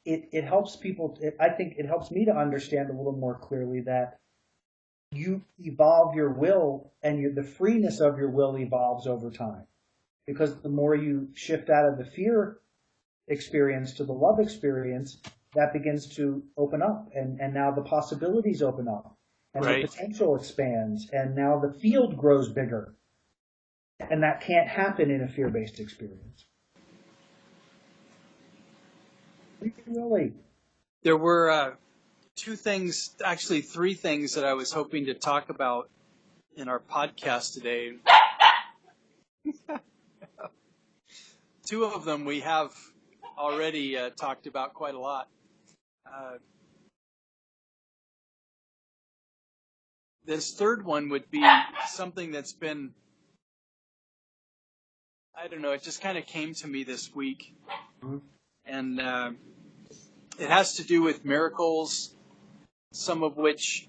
it helps people. I think it helps me to understand a little more clearly that you evolve your will and the freeness of your will evolves over time. Because the more you shift out of the fear experience to the love experience, that begins to open up. And now the possibilities open up. And right. The potential expands. And now the field grows bigger. And that can't happen in a fear-based experience. Really? There were three things that I was hoping to talk about in our podcast today. Two of them we have already talked about quite a lot. This third one would be something that's been, I don't know, it just kind of came to me this week. Mm-hmm. And it has to do with miracles, some of which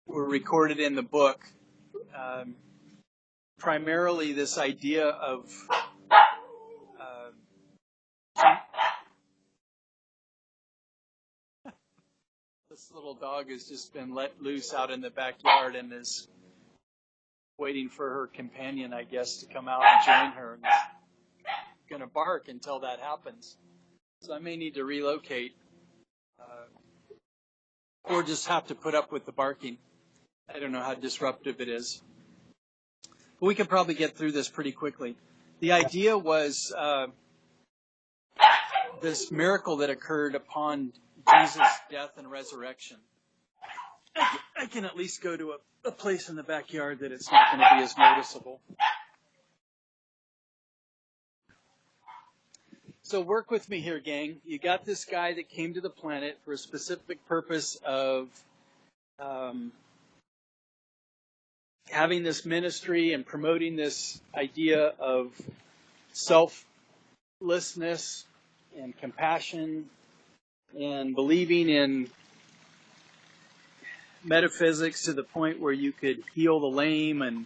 were recorded in the book. Primarily this idea of this little dog has just been let loose out in the backyard and is waiting for her companion, I guess, to come out and join her. And is going to bark until that happens. So I may need to relocate or just have to put up with the barking. I don't know how disruptive it is. But we could probably get through this pretty quickly. The idea was this miracle that occurred upon Jesus' death and resurrection. I can at least go to a place in the backyard that it's not going to be as noticeable. So work with me here, gang. You got this guy that came to the planet for a specific purpose of having this ministry and promoting this idea of selflessness and compassion and believing in metaphysics to the point where you could heal the lame and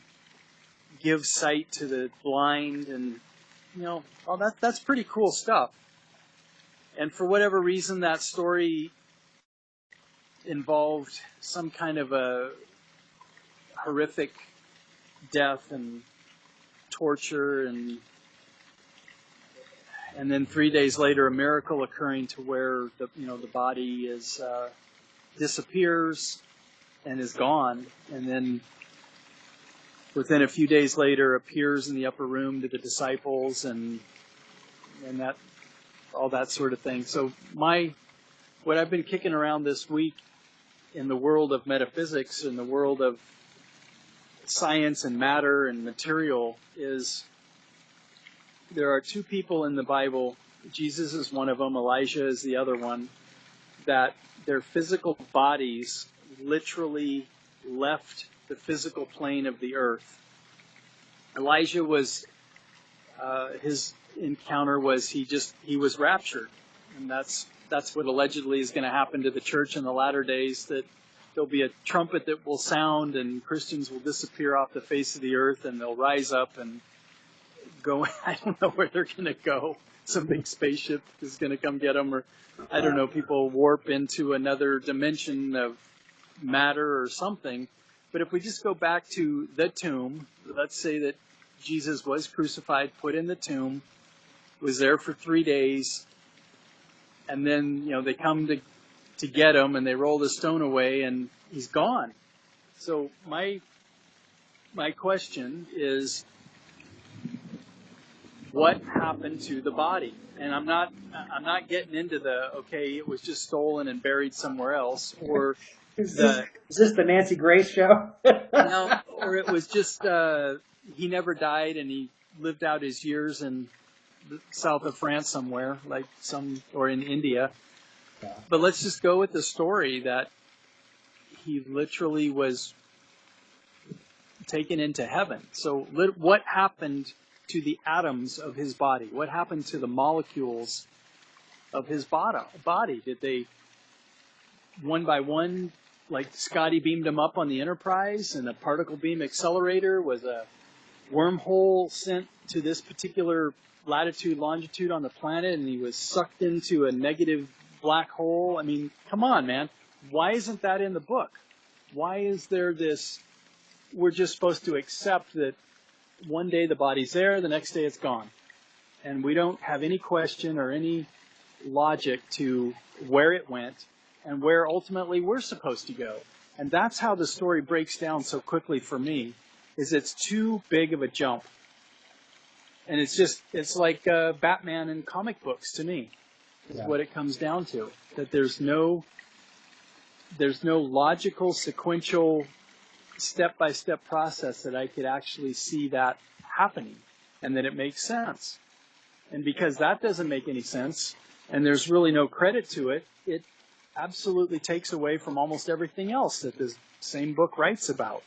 give sight to the blind, and that's pretty cool stuff. And for whatever reason, that story involved some kind of a horrific death and torture, and then 3 days later a miracle occurring to where the body is disappears and is gone, and then within a few days later appears in the upper room to the disciples, and that all that sort of thing. So what I've been kicking around this week in the world of metaphysics, in the world of science and matter and material, is there are two people in the Bible. Jesus is one of them, Elijah is the other one, that their physical bodies literally left the physical plane of the earth. Elijah was, his encounter was he was raptured. And that's what allegedly is going to happen to the church in the latter days, that there'll be a trumpet that will sound and Christians will disappear off the face of the earth and they'll rise up and go. I don't know where they're going to go. Some big spaceship is going to come get them, or I don't know, people warp into another dimension of matter or something. But if we just go back to the tomb, let's say that Jesus was crucified, put in the tomb, was there for 3 days, and then they come to get him and they roll the stone away and he's gone. So my question is, what happened to the body? And I'm not getting into it was just stolen and buried somewhere else, or is this the Nancy Grace show? No, or it was just he never died and he lived out his years in the south of France somewhere, or in India. Yeah. But let's just go with the story that he literally was taken into heaven. So what happened to the atoms of his body? What happened to the molecules of his body? Did they, one by one, like Scotty beamed them up on the Enterprise and a particle beam accelerator was a wormhole sent to this particular latitude, longitude on the planet, and he was sucked into a negative black hole? I mean, come on, man. Why isn't that in the book? Why is there this, we're just supposed to accept that one day the body's there, the next day it's gone. And we don't have any question or any logic to where it went and where ultimately we're supposed to go. And that's how the story breaks down so quickly for me, is it's too big of a jump. And it's like Batman in comic books to me, is what it comes down to. That there's no logical, sequential, step-by-step process that I could actually see that happening, and that it makes sense. And because that doesn't make any sense, and there's really no credit to it, it absolutely takes away from almost everything else that this same book writes about.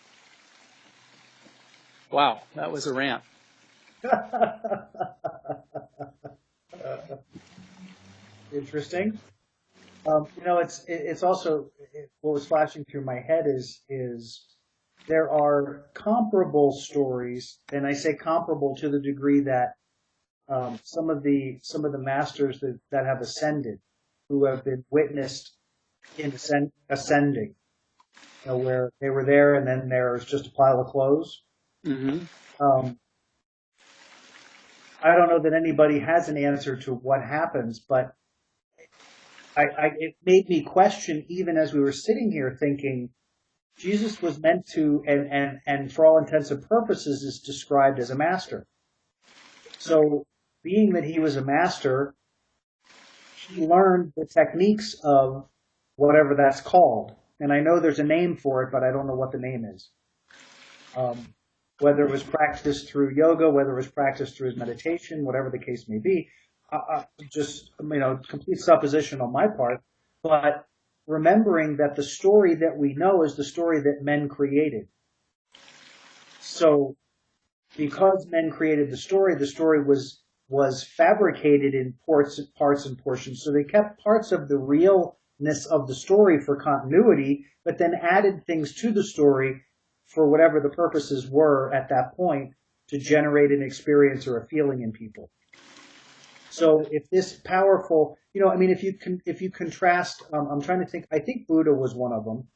Wow, that was a rant. Interesting. It's also, what was flashing through my head is there are comparable stories, and I say comparable to the degree that some of the masters that have ascended, who have been witnessed in ascending, where they were there and then there's just a pile of clothes. Mm-hmm. I don't know that anybody has an answer to what happens, but it made me question, even as we were sitting here thinking, Jesus was meant to, and for all intents and purposes, is described as a master. So, being that he was a master, he learned the techniques of whatever that's called. And I know there's a name for it, but I don't know what the name is. Whether it was practiced through yoga, whether it was practiced through his meditation, whatever the case may be, complete supposition on my part, but remembering that the story that we know is the story that men created. So, because men created the story was fabricated in parts and portions. So they kept parts of the realness of the story for continuity, but then added things to the story for whatever the purposes were at that point to generate an experience or a feeling in people. So if this powerful, if you contrast, I'm trying to think. I think Buddha was one of them,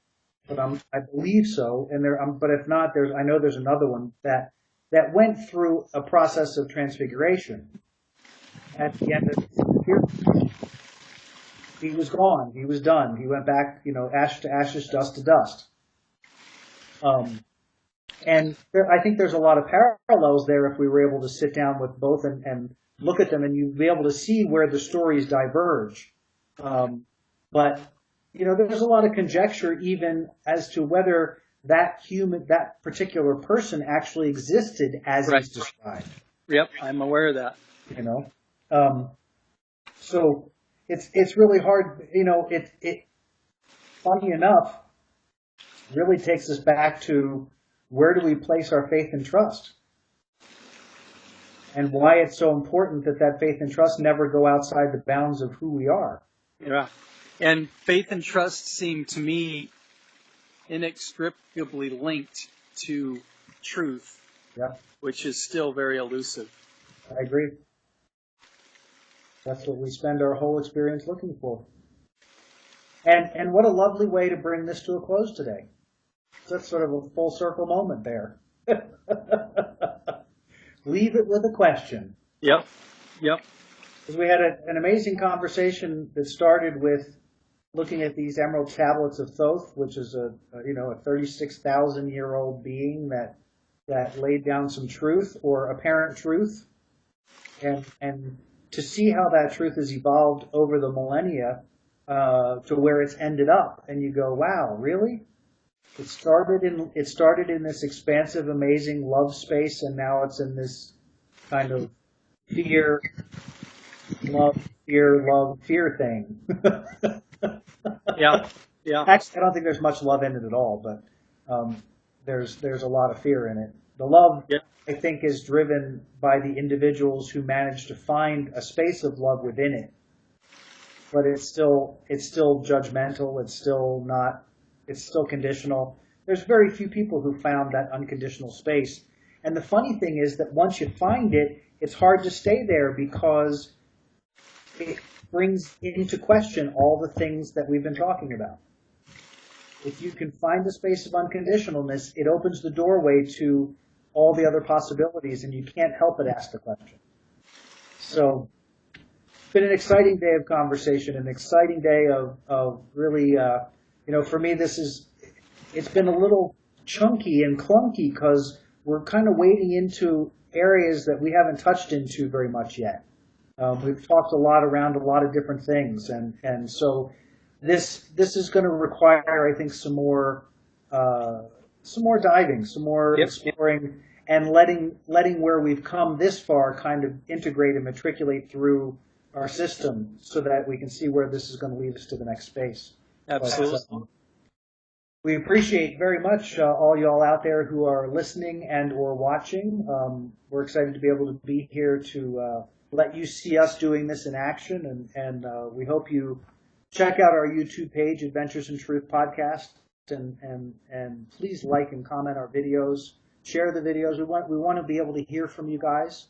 but I believe so. And but if not, I know there's another one that that went through a process of transfiguration. At the end of his year, he was gone. He was done. He went back, ash to ashes, dust to dust. And I think there's a lot of parallels there if we were able to sit down with both and look at them, and you'd be able to see where the stories diverge. But there's a lot of conjecture even as to whether that particular person actually existed as Right. he's described. Yep, I'm aware of that. So it's really hard. It funny enough really takes us back to where do we place our faith and trust, and why it's so important that faith and trust never go outside the bounds of who we are. Yeah, and faith and trust seem to me inextricably linked to truth, which is still very elusive. I agree. That's what we spend our whole experience looking for. And what a lovely way to bring this to a close today. That's sort of a full circle moment there. Leave it with a question. Yep. Because we had an amazing conversation that started with looking at these Emerald Tablets of Thoth, which is a 36,000-year-old being that laid down some truth, or apparent truth, and to see how that truth has evolved over the millennia to where it's ended up, and you go, wow, really? It started in this expansive, amazing love space, and now it's in this kind of fear, love, fear thing. Yeah. Actually, I don't think there's much love in it at all, but there's a lot of fear in it. The love, I think, is driven by the individuals who manage to find a space of love within it. But it's still judgmental. It's still conditional. There's very few people who found that unconditional space. And the funny thing is that once you find it, it's hard to stay there because it brings into question all the things that we've been talking about. If you can find a space of unconditionalness, it opens the doorway to all the other possibilities, and you can't help but ask the question. So it's been an exciting day of conversation, an exciting day of really, for me, it's been a little chunky and clunky because we're kind of wading into areas that we haven't touched into very much yet. We've talked a lot around a lot of different things, and so this is going to require, I think, some more diving, some more exploring, and letting where we've come this far kind of integrate and matriculate through our system so that we can see where this is going to lead us to the next space. Absolutely. But, we appreciate very much all y'all out there who are listening and or watching. We're excited to be able to be here to let you see us doing this in action, and we hope you check out our YouTube page, Adventures in Truth Podcast, and please like and comment our videos, share the videos. We want to be able to hear from you guys.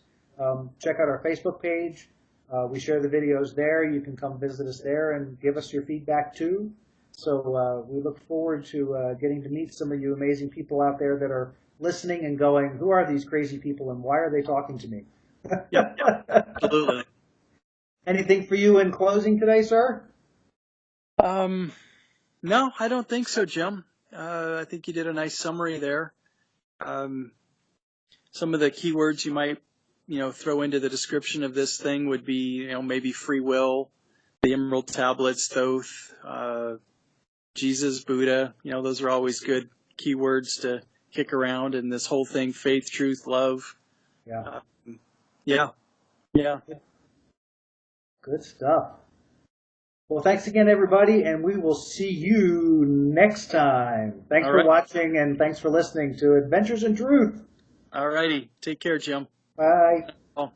Check out our Facebook page. We share the videos there. You can come visit us there and give us your feedback too. So we look forward to getting to meet some of you amazing people out there that are listening and going, who are these crazy people and why are they talking to me? Yep, absolutely. Anything for you in closing today, sir? No, I don't think so, Jim. I think you did a nice summary there. Some of the keywords you might, throw into the description of this thing would be, maybe free will, the Emerald Tablets, Thoth, Jesus, Buddha. Those are always good keywords to kick around in this whole thing: faith, truth, love. Yeah. Yeah. Good stuff. Well, thanks again, everybody, and we will see you next time. Thanks for watching, and thanks for listening to Adventures in Truth. All righty. Take care, Jim. Bye. Oh.